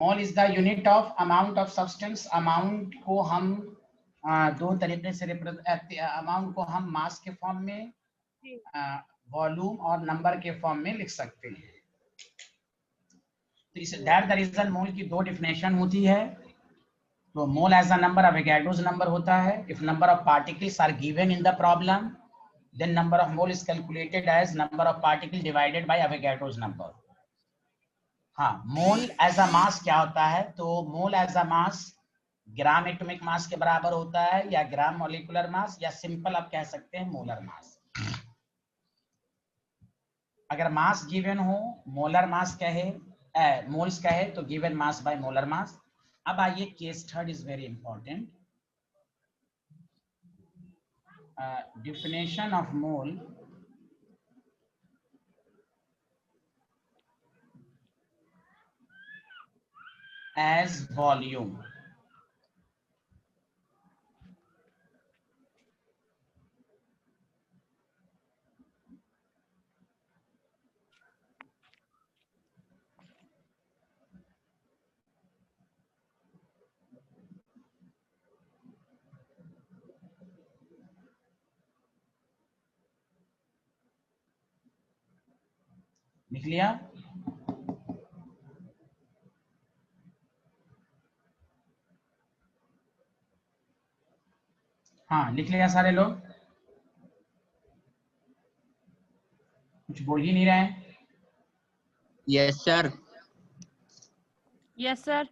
Mole is the unit of amount of substance. Amount को हम दो तरीके से अमाउंट को हम मास के फॉर्म में, वॉल्यूम और नंबर के फॉर्म में लिख सकते हैं। तो इस दैट द रीजन मोल की दो डिफिनेशन होती है। तो mole as a number Avogadro's number होता है। If number of particles are given in the problem, then number of mole is calculated as number of particle divided by Avogadro's number. हाँ, mole as a मास क्या होता है? तो mole as a mass gram atomic mass के बराबर होता है, या ग्राम मॉलिक्यूलर मास, या सिंपल आप कह सकते हैं मोलर मास। अगर मास गिवन हो, मोलर मास कहे, मोल्स कहे, तो गिवन मास बाय मोलर मास। अब आइए case third is very important. definition of mole as volume। लिख लिया? हाँ, लिख लिया सारे लोग? कुछ बोल ही नहीं रहे हैं। Yes sir. Yes sir.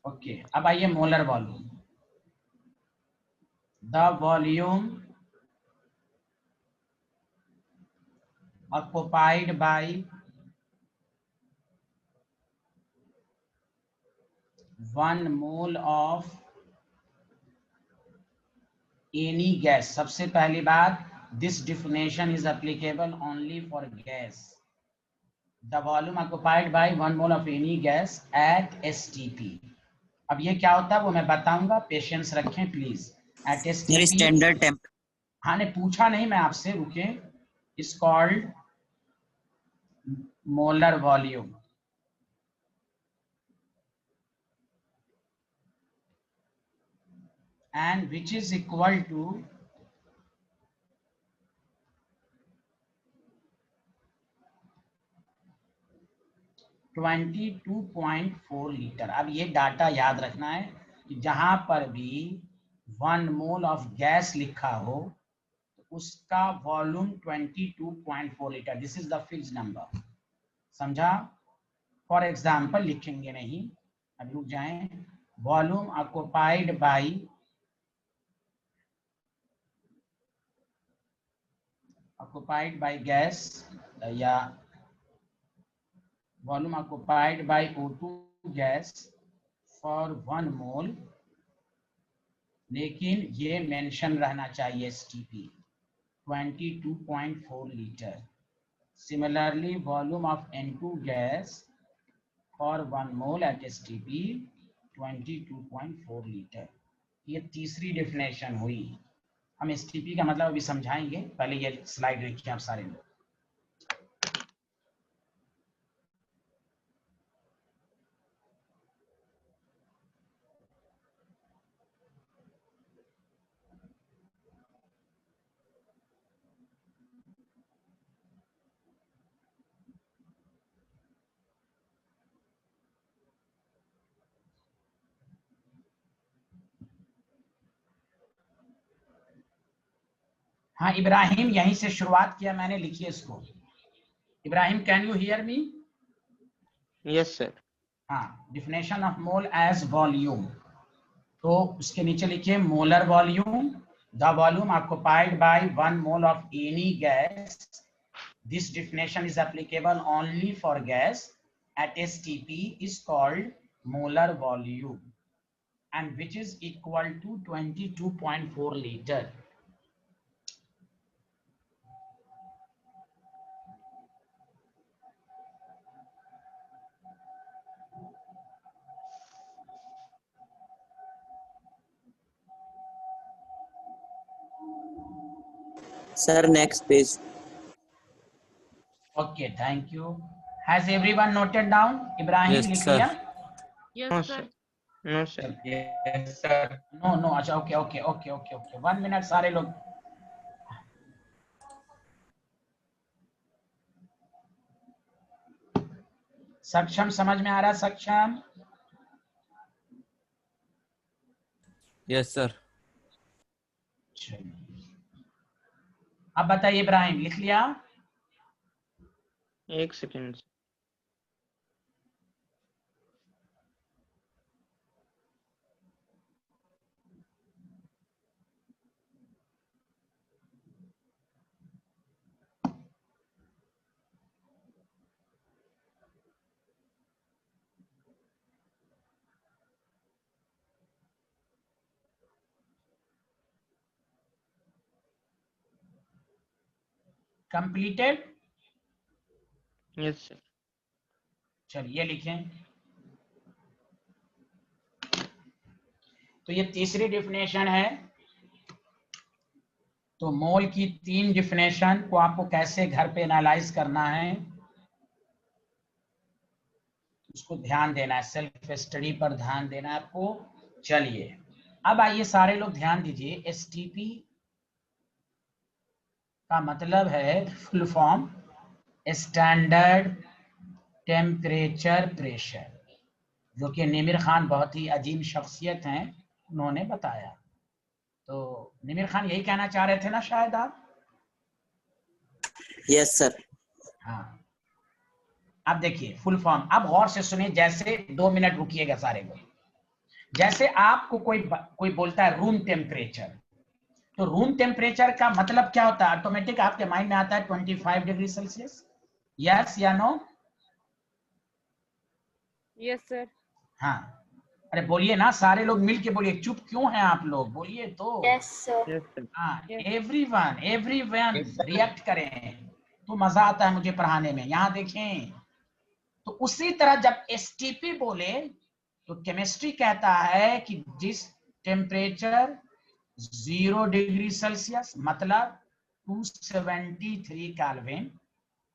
Okay, अब आइए molar volume. The volume occupied by 1 mole of any gas। सबसे पहली बात, this definition is applicable only for gas। the volume occupied by 1 mole of any gas at STP। अब ये क्या होता है वो मैं बताऊंगा, पेशेंस रखें please. at STP standard temp. हाँ ने पूछा नहीं मैं आपसे, रुके। Is called molar volume. and which is equal to 22.4 litre. अब ये डाटा याद रखना है कि जहां पर भी 1 मोल ऑफ गैस लिखा हो तो उसका volume 22.4 litre. This is the fixed number. समझा? फॉर एग्जाम्पल लिखेंगे नहीं, अब रुक जाएं। वॉल्यूम ऑक्युपाइड बाय गैस, या volume occupied by O2 gas for 1 mole, लेकिन ये मेंशन रहना चाहिए STP 22.4 litre. Similarly, volume of N2 gas for 1 mole at STP 22.4 litre. ये तीसरी डेफिनेशन हुई। हम STP का मतलब अभी समझाएंगे, पहले ये स्लाइड देखिए आप सारे लोग। हाँ इब्राहिम, यहीं से शुरुआत किया मैंने, लिखिए इसको। Ibrahim, can you hear me? Yes sir. हाँ, definition of mole as volume. तो उसके नीचे लिखिए molar volume, the volume occupied by 1 mole of any gas. This definition is applicable only for gas at STP is called molar volume and which is equal to 22.4 liter। Sir next page. Okay, thank you. Has everyone noted down? Ibrahim, Yes, लिख sir. लिया? No sir, no sir. Yes, sir. No no, अच्छा okay okay okay okay okay, 1 minute सारे लोग। सक्षम समझ में आ रहा है? सक्षम? Yes sir. चलिए, अब बताइए इब्राहिम, लिख लिया? एक सेकेंड। कंप्लीटेड? Yes sir. चलिए लिखें। तो ये तीसरी डिफिनेशन है। तो मोल की 3 डिफिनेशन को आपको कैसे घर पे एनालाइज करना है, उसको ध्यान देना है, सेल्फ स्टडी पर ध्यान देना है आपको। चलिए, अब आइए सारे लोग ध्यान दीजिए। एसटीपी का मतलब है full form standard temperature pressure, जो कि निमिर खान बहुत ही अजीम शख्सियत हैं, उन्होंने बताया। तो निमिर खान यही कहना चाह रहे थे ना शायद आप? Yes sir. हाँ, अब देखिए फुल फॉर्म, अब गौर से सुनिए, जैसे 2 मिनट रुकिएगा सारे लोग। जैसे आपको कोई बोलता है रूम टेम्परेचर, तो रूम टेम्परेचर का मतलब क्या होता है? ऑटोमेटिक आपके माइंड में आता है 25 डिग्री सेल्सियस। यस या नो? Yes sir. हाँ, अरे बोलिए ना, सारे लोग मिल के बोलिए, चुप क्यों हैं आप लोग? बोलिए तो। Yes sir. Yes sir. हाँ, Yes. Everyone Yes, sir. React करें, तो मजा आता है मुझे पढ़ाने में। यहाँ देखें, तो उसी तरह जब एसटीपी बोले तो केमिस्ट्री कहता है कि जिस टेम्परेचर 0 डिग्री सेल्सियस मतलब 273 केल्विन,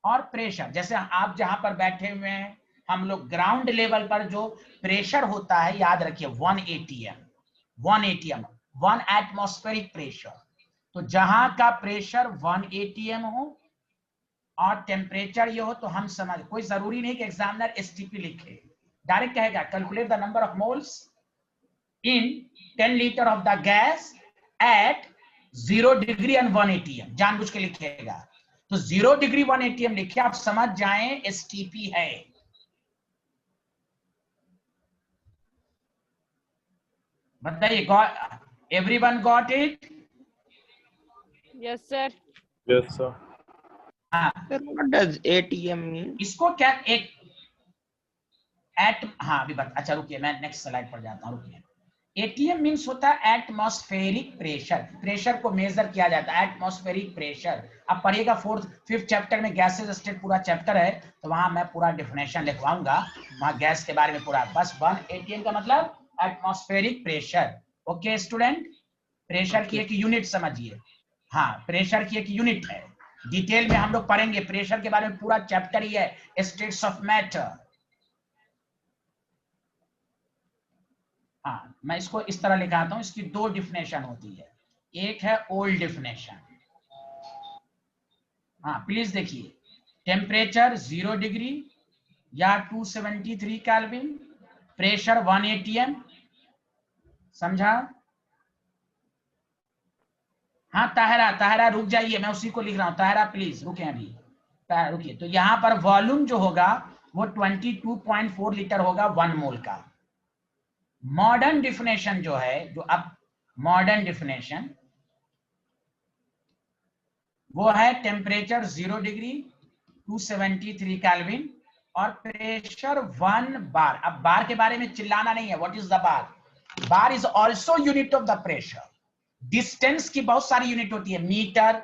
और प्रेशर, जैसे आप जहां पर बैठे हुए हैं, हम लोग ग्राउंड लेवल पर जो प्रेशर होता है, याद रखिए 1 एटीएम, 1 एटमॉस्फेरिक प्रेशर। तो जहां का प्रेशर 1 एटीएम हो और टेम्परेचर ये हो, तो हम समझ, कोई जरूरी नहीं कि एग्जामिनर एसटीपी लिखे, डायरेक्ट कहेगा calculate the number of moles in 10 litre of the gas at 0 degree and 1 ATM, जानबूझ के लिखेगा। तो 0 डिग्री 1 एटीएम लिखे, आप समझ जाएं एसटीपी है। बताइए, everyone got it? Yes sir. Yes sir. हाँ, sir what does ATM mean? इसको क्या एक हाँ अभी बात, अच्छा रुकिए, मैं नेक्स्ट स्लाइड पर जाता हूँ, रुकिए। एटीएम मीन्स होता है एटमॉस्फेरिक प्रेशर, प्रेशर को मेजर किया जाता है, एटमॉस्फेरिक प्रेशर। अब पढ़िएगा 5th चैप्टर में गैसेस स्टेट पूरा चैप्टर है, तो वहां मैं पूरा डिफिनेशन लिखवाऊंगा, वहां गैस के बारे में पूरा। बस 1 एटीएम का मतलब atmospheric pressure. Okay student, pressure की एक यूनिट समझिए। हाँ, प्रेशर की एक यूनिट है, डिटेल में हम लोग पढ़ेंगे प्रेशर के बारे में, पूरा चैप्टर ही है स्टेट्स ऑफ मैटर। हाँ, मैं इसको इस तरह लिखाता हूं, इसकी 2 डिफिनेशन होती है। एक है ओल्ड डिफिनेशन। हाँ प्लीज देखिए, टेम्परेचर 0 डिग्री या 273 केल्विन, प्रेशर 1 एटीएम, समझा? हाँ ताहरा रुक जाइए, मैं उसी को लिख रहा हूं, ताहरा प्लीज रुके अभी, रुकिए। तो यहाँ पर वॉल्यूम जो होगा वो 22.4 लीटर होगा 1 मोल का। मॉडर्न डिफिनेशन जो है, जो अब मॉडर्न डिफिनेशन, वो है टेम्परेचर 0 डिग्री 273 केल्विन और प्रेशर 1 बार। अब बार के बारे में चिल्लाना नहीं है, what is the bar? Bar is also unit of the pressure. Distance की बहुत सारी यूनिट होती है, मीटर,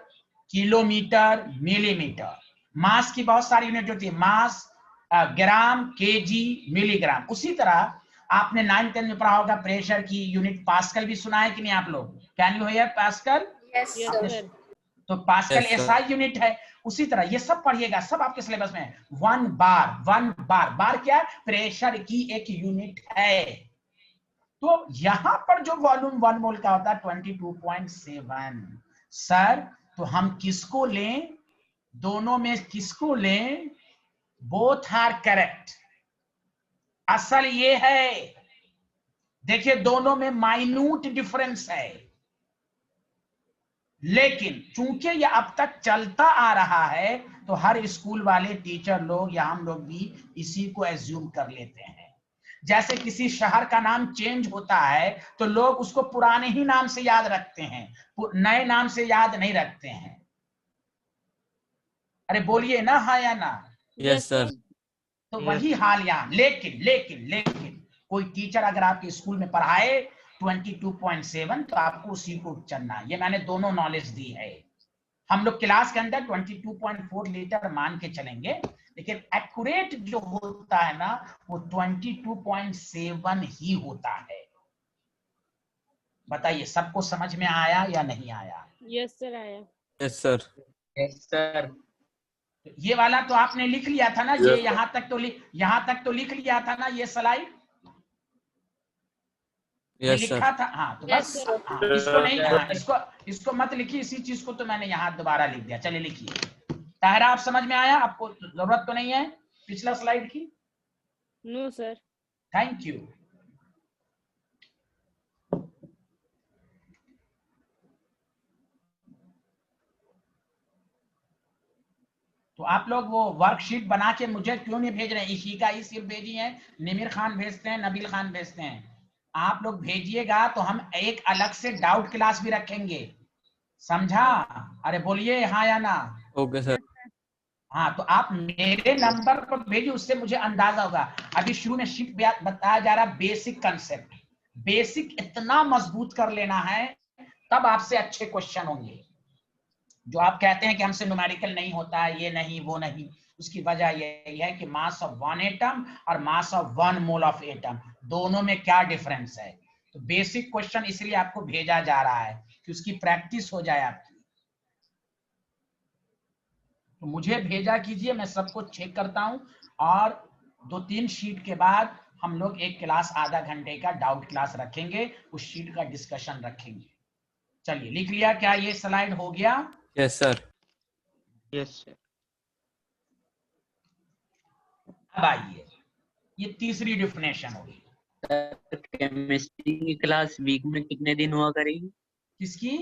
किलोमीटर, मिलीमीटर। मास की बहुत सारी यूनिट होती है, मास, ग्राम, केजी, मिलीग्राम। उसी तरह आपने 9th 10th में पढ़ा होगा प्रेशर की यूनिट पास्कल भी सुना है कि नहीं आप लोग? Can you here pascal? Yes आपने सर। तो pascal Yes, sir. SI unit है। उसी तरह ये सब पढ़िएगा, सब आपके सिलेबस में है। 1 बार, बार क्या है? प्रेशर की एक यूनिट है। तो यहां पर जो वॉल्यूम 1 मोल का होता है 22.7। सर तो हम किसको लें? दोनों में किसको लें? Both are correct. असल ये है, देखिए दोनों में माइन्यूट डिफरेंस है, लेकिन चूंकि ये अब तक चलता आ रहा है तो हर स्कूल वाले टीचर लोग या हम लोग भी इसी को एज्यूम कर लेते हैं। जैसे किसी शहर का नाम चेंज होता है तो लोग उसको पुराने ही नाम से याद रखते हैं, नए नाम से याद नहीं रखते हैं। अरे बोलिए ना, हाँ या ना? Yes, sir. तो Yes, वही sir. हाल यहाँ। लेकिन कोई टीचर अगर आपके स्कूल में पढ़ाए 22.7 तो आपको उसी को चलना। ये मैंने दोनों नॉलेज दी है। हम लोग क्लास के अंदर 22.4 लीटर मान के चलेंगे, लेकिन एक्यूरेट जो होता है ना वो 22.7 ही होता है। बताइए सबको समझ में आया या नहीं आया? यस सर आया। Yes, sir. Yes, sir. ये वाला तो आपने लिख लिया था ना, Yes, ये sir. यहां तक तो लिख लिया था ना ये स्लाइड? Yes, sir. लिखा था, हाँ तो Yes, बस sir. हाँ, इसको नहीं, हाँ इसको मत लिखिए, इसी चीज को तो मैंने यहाँ दोबारा लिख दिया। चलिए लिखिए। ताहरा आप समझ में आया? आपको जरूरत तो नहीं है पिछला स्लाइड की? No sir. Thank you. तो आप लोग वो वर्कशीट बना के मुझे क्यों नहीं भेज रहे हैं? इशिका ही सिर्फ भेजी है, निमिर खान भेजते हैं, नबील खान भेजते हैं। आप लोग भेजिएगा तो हम एक अलग से डाउट क्लास भी रखेंगे, समझा? अरे बोलिए हाँ या ना? Okay, sir. हाँ तो आप मेरे नंबर पर भेजिए, उससे मुझे अंदाजा होगा। अभी शुरू में शीट बताया जा रहा है बेसिक कंसेप्ट। बेसिक इतना मजबूत कर लेना है तब आपसे अच्छे क्वेश्चन होंगे। जो आप कहते हैं कि हमसे न्यूमेरिकल नहीं होता है, ये नहीं वो नहीं, उसकी वजह यही है कि मास ऑफ 1 एटम और mass of 1 mole of atom दोनों में क्या डिफरेंस है। तो बेसिक क्वेश्चन इसलिए आपको भेजा जा रहा है कि उसकी प्रैक्टिस हो जाए आपकी। तो मुझे भेजा कीजिए, मैं सबको चेक करता हूं, और 2-3 शीट के बाद हम लोग एक क्लास आधा घंटे का डाउट क्लास रखेंगे, उस शीट का डिस्कशन रखेंगे। चलिए लिख लिया क्या? ये स्लाइड हो गया? Yes, sir. Yes, sir. अब आइए, ये तीसरी डिफिनेशन होगी। सर केमिस्ट्री की क्लास वीक में कितने दिन हुआ करेगी? किसकी?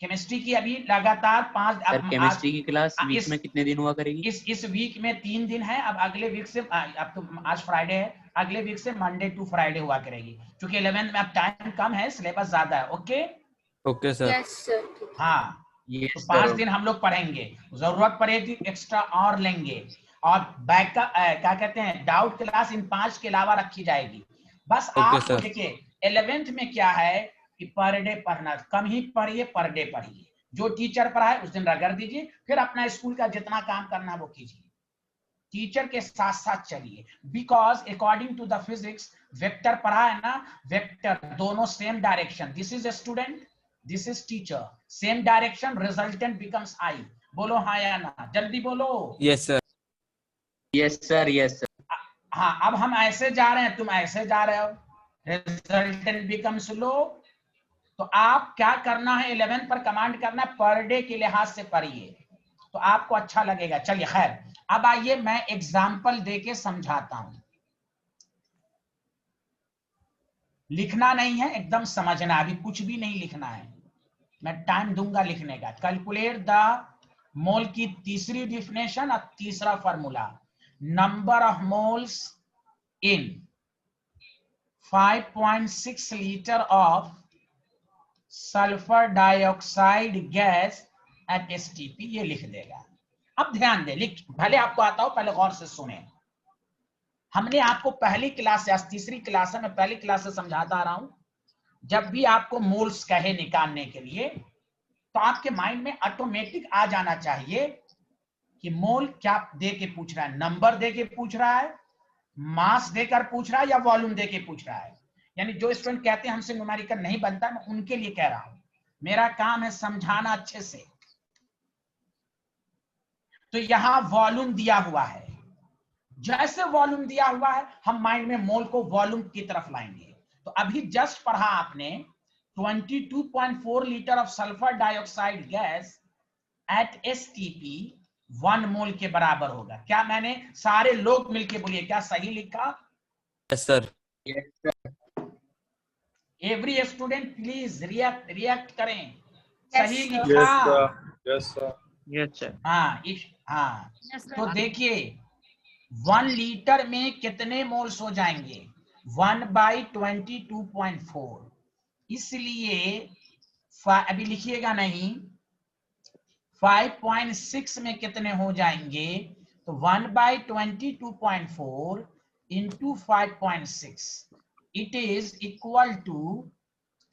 केमिस्ट्री की अभी लगातार 5। सर केमिस्ट्री की क्लास वीक में कितने दिन हुआ करेगी? इस वीक में 3 दिन है। अब अगले वीक से, अब तो आज फ्राइडे है, अगले वीक से मंडे टू फ्राइडे हुआ करेगी, क्योंकि 11 में अब टाइम कम है, सिलेबस ज्यादा है। Okay Okay, sir. Yes sir. हाँ, Yes, तो sir. 5 दिन हम लोग पढ़ेंगे, जरूरत पड़ेगी एक्स्ट्रा और लेंगे। और बैक का क्या कहते हैं, डाउट क्लास इन 5 के अलावा रखी जाएगी। बस Okay, आप sir. देखिए 11th में क्या है कि पर डे पढ़ना, कम ही पढ़िए, पर डे पढ़िए। जो टीचर पढ़ाए उस दिन रगड़ दीजिए, फिर अपना स्कूल का जितना काम करना वो कीजिए, टीचर के साथ साथ चलिए। Because according to the physics, vector पढ़ा है ना, वेक्टर दोनों same direction, this is student, this is teacher, same direction, resultant becomes I. बोलो हाँ या ना, जल्दी बोलो। Yes, sir. Yes, sir. Yes, sir. हाँ, अब हम ऐसे जा रहे हैं, तुम ऐसे जा रहे हो, रिजल्टेंट बिकम्स लो। तो आप क्या करना है, 11 पर कमांड करना है, पर डे के लिहाज से पढ़िए तो आपको अच्छा लगेगा। चलिए खैर, अब आइए मैं एग्जाम्पल देके समझाता हूं। लिखना नहीं है, एकदम समझना, अभी कुछ भी नहीं लिखना है, मैं टाइम दूंगा लिखने का। कैलकुलेट द मोल की तीसरी डिफिनेशन और तीसरा formula, number of moles in 5.6 litre of sulphur dioxide gas at STP, ये लिख देगा। अब ध्यान दे, लिख, भले आपको आता हो, पहले गौर से सुने। हमने आपको पहली क्लास से, आज तीसरी क्लास है, मैं पहली क्लास से समझाता आ रहा हूं, जब भी आपको मोल्स कहे निकालने के लिए तो आपके माइंड में ऑटोमेटिक आ जाना चाहिए कि मोल क्या दे के पूछ रहा है, नंबर दे के पूछ रहा है, मास देकर पूछ रहा है, या वॉल्यूम दे के पूछ रहा है। यानी जो स्टूडेंट कहते हैं हमसे न्यूमेरिकल नहीं बनता, मैं उनके लिए कह रहा हूं। मेरा काम है समझाना अच्छे से। तो यहां वॉल्यूम दिया हुआ है, जैसे वॉल्यूम दिया हुआ है हम माइंड में मोल को वॉल्यूम की तरफ लाएंगे। तो अभी जस्ट पढ़ा आपने 22.4 litre of sulphur dioxide gas at STP 1 मोल के बराबर होगा। क्या मैंने, सारे लोग मिलके बोलिए, क्या सही लिखा? Yes sir. Yes, sir. Every student please react करें। Yes, सही sir. लिखा? Yes, sir. Yes, sir. हाँ हाँ। Yes, sir. तो देखिए 1 लीटर में कितने मोल्स हो जाएंगे? 1/22.4। इसलिए अभी लिखिएगा नहीं, 5.6 में कितने हो जाएंगे? तो 1/22.4 into 5.6 it is equal to,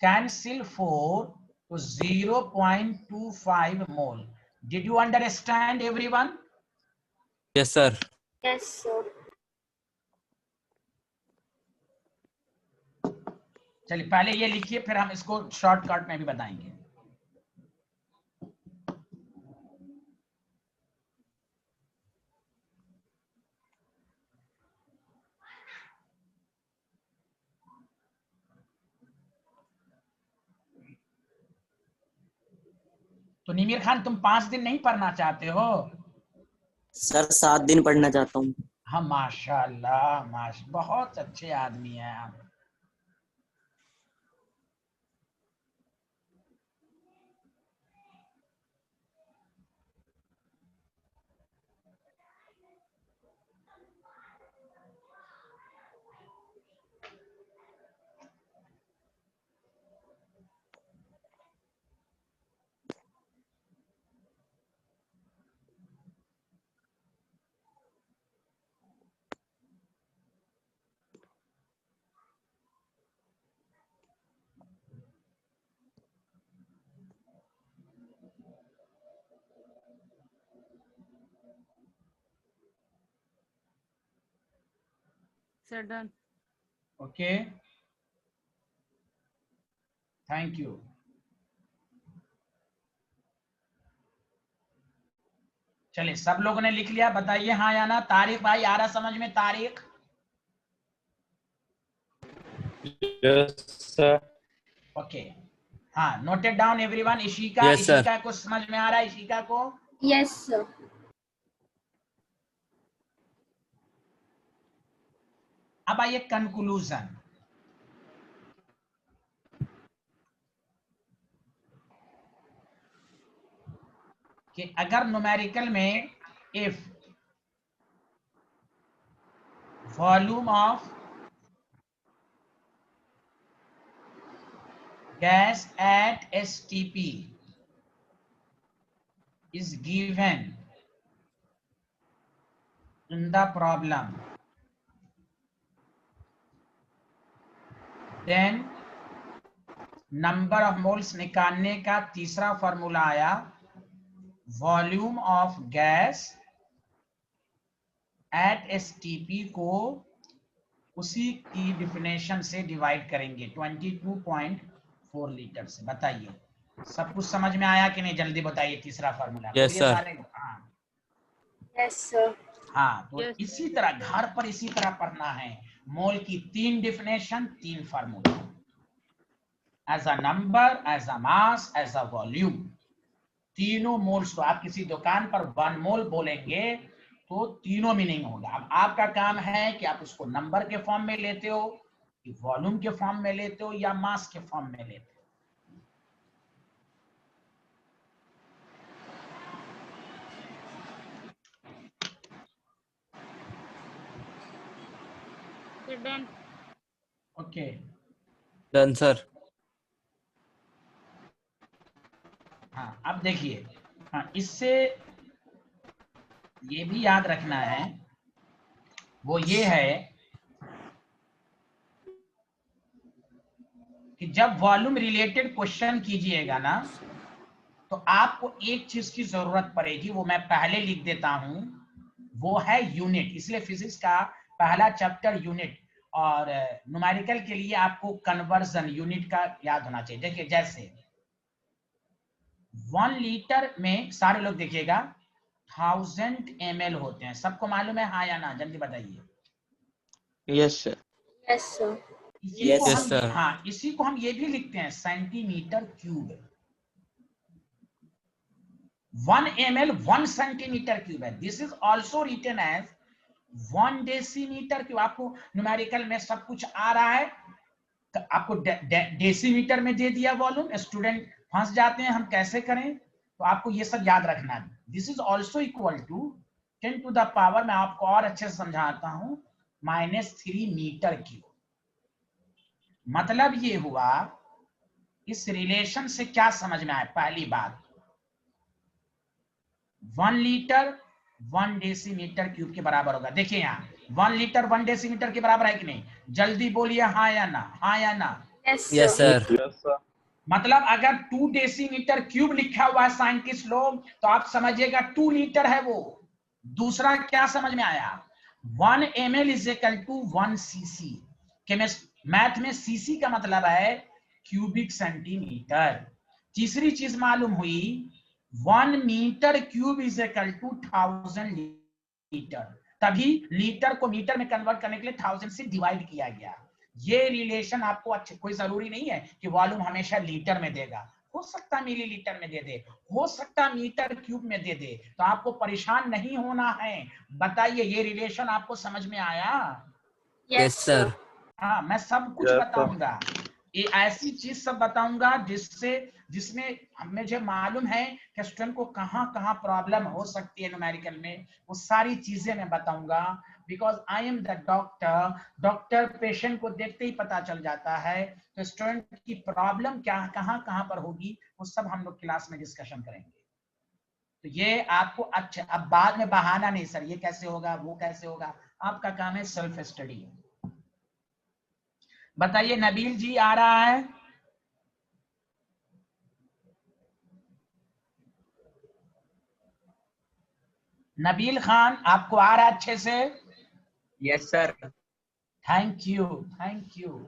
cancel 4 तो 0.25 mole. Did you understand everyone? Yes sir. Yes, sir. चलिए पहले ये लिखिए, फिर हम इसको शॉर्टकट में भी बताएंगे। तो निमीर खान, तुम 5 दिन नहीं पढ़ना चाहते हो? सर 7 दिन पढ़ना चाहता हूँ। हाँ माशाल्लाह, बहुत अच्छे आदमी हैं आप। Sir, done. Okay, thank you. चलिए सब लोगों ने लिख लिया, बताइए हाँ या ना। तारीख भाई आ रहा समझ में? तारीख Yes, sir. ओके, हाँ noted down everyone. Ishika, Yes, sir. Ishika को समझ में आ रहा है? इशिका को Yes, sir. अब आइए कंक्लूजन। कि अगर न्यूमेरिकल में if volume of gas at STP is given in the problem, then number of moles निकालने का तीसरा फॉर्मूला आया, volume of gas at STP को उसी की डिफिनेशन से डिवाइड करेंगे 22.4 लीटर से। बताइए सब कुछ समझ में आया कि नहीं? जल्दी बताइए तीसरा फॉर्मूला। Yes, बोलिए sir. सारे। हाँ Yes, sir. हाँ, तो Yes, इसी तरह घर पर इसी तरह पढ़ना है। मोल की 3 definition, 3 formula, as a number, as a mass, as a volume. तीनों मोल्स को आप किसी दुकान पर 1 मोल बोलेंगे तो तीनों मीनिंग होगा। अब आपका काम है कि आप उसको नंबर के फॉर्म में लेते हो, कि वॉल्यूम के फॉर्म में लेते हो, या मास के फॉर्म में लेते हो। Sir, done. Okay, done sir. हाँ अब देखिए, हाँ इससे ये भी याद रखना है, वो ये है कि जब वॉल्यूम रिलेटेड क्वेश्चन कीजिएगा ना, तो आपको एक चीज की जरूरत पड़ेगी, वो मैं पहले लिख देता हूं, वो है यूनिट। इसलिए फिजिक्स का पहला चैप्टर यूनिट, और न्यूमेरिकल के लिए आपको कन्वर्जन यूनिट का याद होना चाहिए। देखिए जैसे 1 लीटर में सारे लोग देखिएगा 1000 ml होते हैं, सबको मालूम है हाँ या ना, जल्दी बताइए। Yes, sir. Yes, sir. इसी Yes, को yes, हम sir. हाँ इसी को हम ये भी लिखते हैं centimetre cube. 1 ml 1 centimetre cube है। This is also written as 1 decimetre cube. आपको न्यूमेरिकल में सब कुछ आ रहा है, आपको डेसीमीटर में दे दिया वॉल्यूम, स्टूडेंट फंस जाते हैं हम कैसे करें, तो आपको ये सब याद रखना है। This is also equal to 10 to the power, मैं आपको और अच्छे से समझाता हूं, -3 मीटर क्यूब। मतलब ये हुआ, इस रिलेशन से क्या समझ में आया? पहली बात, 1 लीटर 1 डेसीमीटर क्यूब के बराबर होगा। देखिए यहाँ 1 लीटर 1 डेसीमीटर के बराबर है कि नहीं? जल्दी बोलिए हाँ या ना, हाँ या ना। Yes, Yes, sir. sir. Yes, sir. मतलब अगर 2 डेसीमीटर क्यूब लिखा हुआ है साइंटिस्ट लोग, तो आप समझिएगा 2 लीटर है वो। दूसरा क्या समझ में आया? 1 ml is equal to 1 cc। Math में cc का मतलब है क्यूबिक सेंटीमीटर। तीसरी चीज मालूम हुई, 1 metre cube is equal to 1000 litre. तभी लीटर को मीटर में कन्वर्ट करने के लिए 1000 से डिवाइड किया गया। ये रिलेशन आपको अच्छे, कोई जरूरी नहीं है कि वॉल्यूम हमेशा लीटर में देगा, हो सकता मिलीलीटर में दे दे, हो सकता मीटर क्यूब में दे दे, तो आपको परेशान नहीं होना है। बताइए ये रिलेशन आपको समझ में आया? Yes, sir. हाँ, मैं सब कुछ Yes, sir. बताऊंगा, ये ऐसी चीज सब बताऊंगा जिसमें मुझे मालूम है कि स्टूडेंट को कहाँ कहाँ प्रॉब्लम हो सकती है न्यूमेरिकल में, वो सारी चीजें मैं बताऊंगा। Because I am the doctor, doctor patient को देखते ही पता चल जाता है, तो स्टूडेंट की प्रॉब्लम क्या कहाँ कहाँ पर होगी वो सब हम लोग क्लास में डिस्कशन करेंगे। तो ये आपको अच्छा, अब बाद में बहाना नहीं सर ये कैसे होगा वो कैसे होगा, आपका काम है सेल्फ स्टडी। बताइए नबील जी आ रहा है? नबील खान आपको आ रहा है अच्छे से? Yes sir. Thank you, thank you.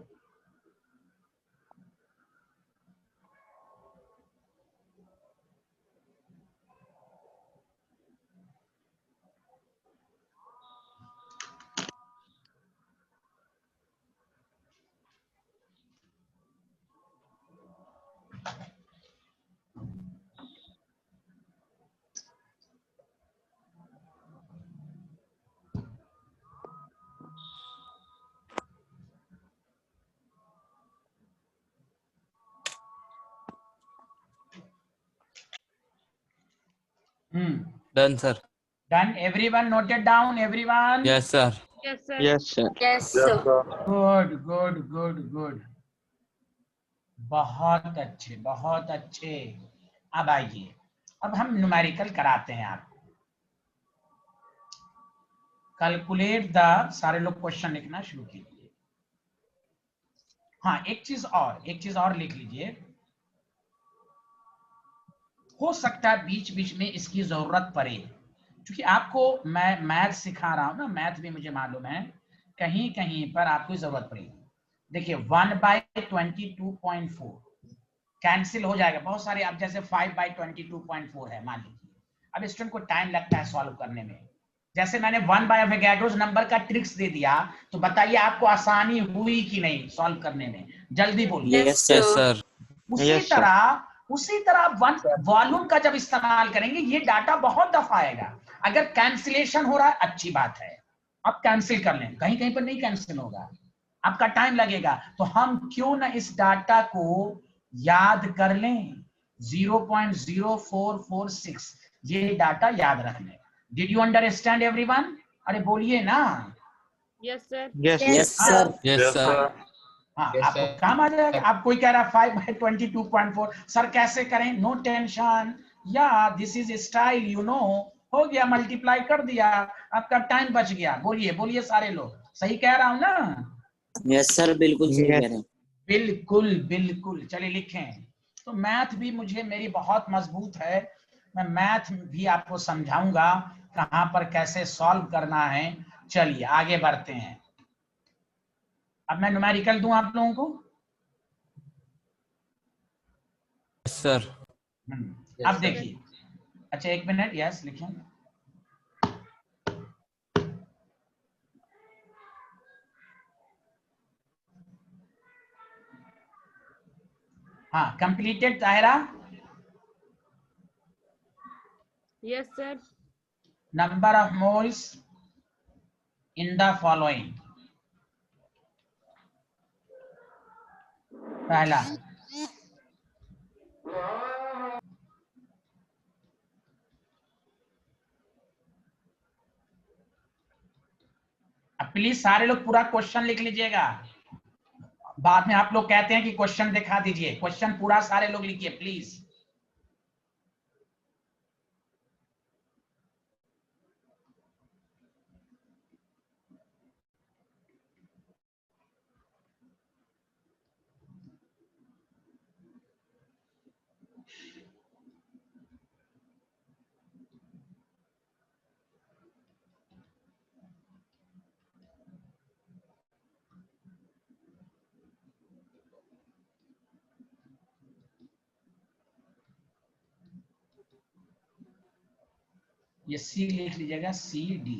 Done, sir. Done. Everyone noted down. Everyone. Yes, sir. Yes, sir. Yes, sir. Yes, Yes, sir. sir. Good, good, good, good. बहुत अच्छे, बहुत अच्छे। अब आइए, अब हम न्यूमेरिकल कराते हैं आपको। कैलकुलेट द, सारे लोग क्वेश्चन लिखना शुरू कीजिए। हाँ एक चीज और लिख लीजिए। हो सकता है बीच बीच में इसकी जरूरत पड़े, क्योंकि आपको मैं मैथ सिखा रहा हूं ना, मैथ भी मुझे मालूम है कहीं कहीं पर आपको जरूरत पड़ेगी। देखिए 1/22.4 कैंसिल हो जाएगा बहुत सारे, अब जैसे 5/22.4 है मान लीजिए। अब स्टूडेंट को टाइम लगता है सॉल्व करने में, जैसे मैंने 1/एवोगैड्रोस नंबर का ट्रिक्स दे दिया, तो बताइए आपको आसानी हुई कि नहीं सॉल्व करने में? जल्दी बोलिए। Yes Yes, sir. उसी तरह वॉल्यूम का जब इस्तेमाल करेंगे ये डाटा बहुत दफा आएगा। अगर कैंसिलेशन हो रहा है अच्छी बात है, अब कैंसिल कर लें, कहीं कहीं पर नहीं कैंसिल होगा, आपका टाइम लगेगा, तो हम क्यों ना इस डाटा को याद कर लें। 0.0446 ये डाटा याद रख लें। Did you understand everyone? अरे बोलिए ना। Yes, sir. Yes, sir. Yes sir. Yes, Yes, sir. sir. हाँ Yes, आपको sir. काम आ जाएगा। आप कोई कह रहा है 5/22.4 सर कैसे करें? नो टेंशन, या this is style you know, हो गया, मल्टीप्लाई कर दिया, आपका टाइम बच गया। बोलिए बोलिए सारे लोग, सही कह रहा हूं ना? यस सर, बिल्कुल सही Yes. कह रहे हैं। बिल्कुल बिल्कुल। चलिए लिखें। तो मैथ भी मुझे मेरी बहुत मजबूत है, मैं मैथ भी आपको समझाऊंगा कहां पर कैसे सॉल्व करना है। चलिए आगे बढ़ते हैं। अब मैं न्यूमेरिकल दूं आप लोगों को। Yes, sir. अब देखिए, अच्छा एक मिनट, यस लिखिए। हाँ, completed Tahira. Yes, sir. Number of moles in the following. पहला, अब प्लीज सारे लोग पूरा क्वेश्चन लिख लीजिएगा। बाद में आप लोग कहते हैं कि क्वेश्चन दिखा दीजिए, क्वेश्चन पूरा सारे लोग लिखिए प्लीज। ये सी लिख लीजिएगा, सी डी।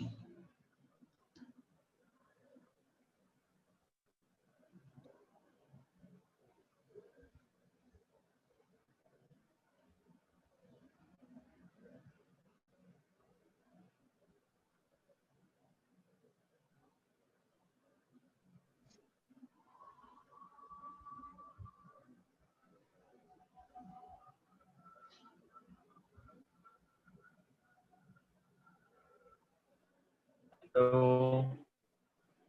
तो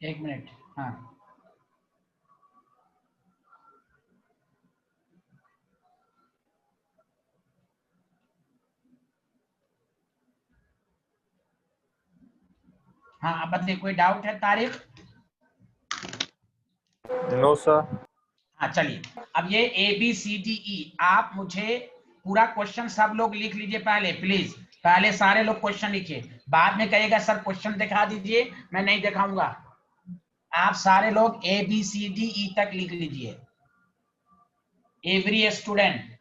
एक मिनट, हाँ हाँ, अब बताइए कोई डाउट है तारिक? No sir. हाँ चलिए, अब ये A B C D E, आप मुझे पूरा क्वेश्चन सब लोग लिख लीजिए पहले प्लीज। पहले सारे लोग क्वेश्चन लिखिए, बाद में कहिएगा सर क्वेश्चन दिखा दीजिए, मैं नहीं दिखाऊंगा। आप सारे लोग A B C D E तक लिख लीजिए, एवरी स्टूडेंट।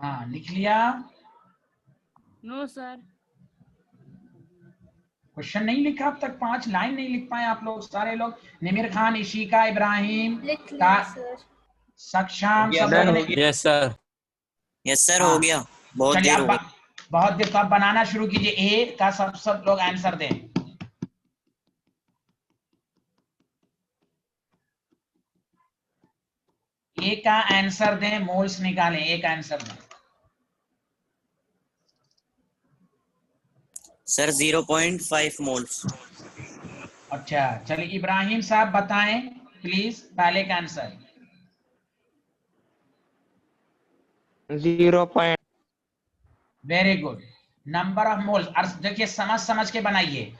हाँ लिख लिया? No, sir. क्वेश्चन नहीं लिखा अब तक, 5 लाइन नहीं लिख पाए आप लोग सारे लोग। निमिर खान, इशिका, इब्राहिम, लिख लिया सर। सक्षम, सब Done लोगों हो ने। गया। Yes sir. यस सर, हाँ। हो गया। बहुत चलिए देर अब हो गई। बहुत देर, तो आप बनाना शुरू कीजिए। ए का सब लोग आंसर दें। ए का आंसर दें, मोल्स निकालें, ए का आंसर दें। Sir 0.5 moles. अच्छा चलिए, इब्राहिम साहब बताएं प्लीज पहले का answer. 0. Very good. Number of moles, और देखिए समझ समझ के बनाइए।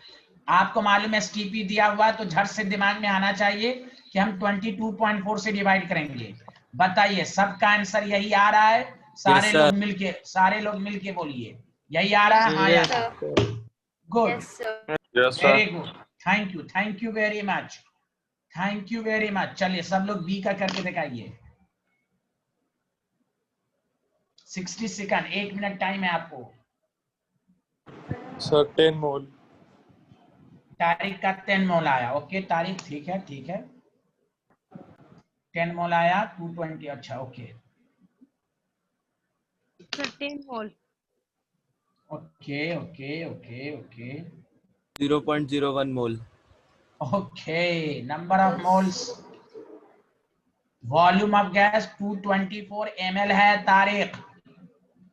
आपको मालूम है एसटीपी दिया हुआ है, तो झट से दिमाग में आना चाहिए कि हम 22.4 से डिवाइड करेंगे। बताइए सबका आंसर यही आ रहा है? सारे लोग मिलके बोलिए, यही आ रहा है? हाँ या Yes. Good, Yes, sir. Yes very sir. Good, thank you very much, thank you very much. चलिए सब लोग बी का करके दिखाइए। 60 सेकंड, 1 मिनट टाइम है आपको। सर 10 मोल। तारीख का 10 मोल आया, ओके तारीख, ठीक है 10 मोल आया, 220। अच्छा okay Sir, 10 mole. Okay okay okay okay 0.01 mole. Okay. Number of moles, volume of gas 224 ml है तारीख।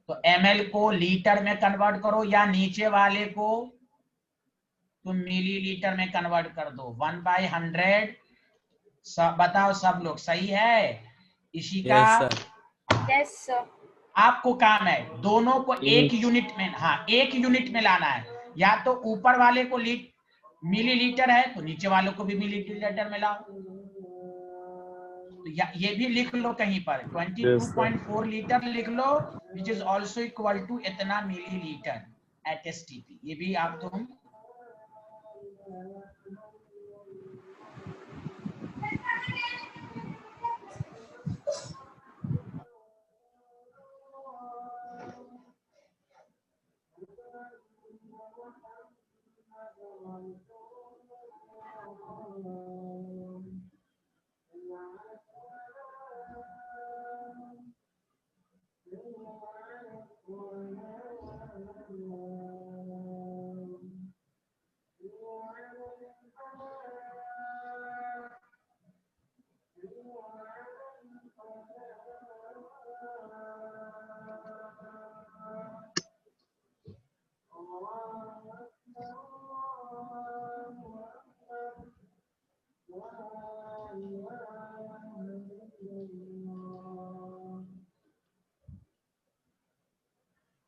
तो ml को लीटर में कन्वर्ट करो, या नीचे वाले को तुम मिलीलीटर में कन्वर्ट कर दो। 1/100। बताओ सब लोग, सही है? Ishika, yes sir. Yes, sir. आपको काम है दोनों को एक यूनिट में, हाँ एक यूनिट में लाना है। या तो ऊपर वाले को मिलीलीटर है तो नीचे वालों को भी मिलीलीटर में लाओ। तो ये भी लिख लो कहीं पर 22.4 लीटर लिख लो, which is also equal to इतना मिलीलीटर एट एसटीपी। ये भी आप तुम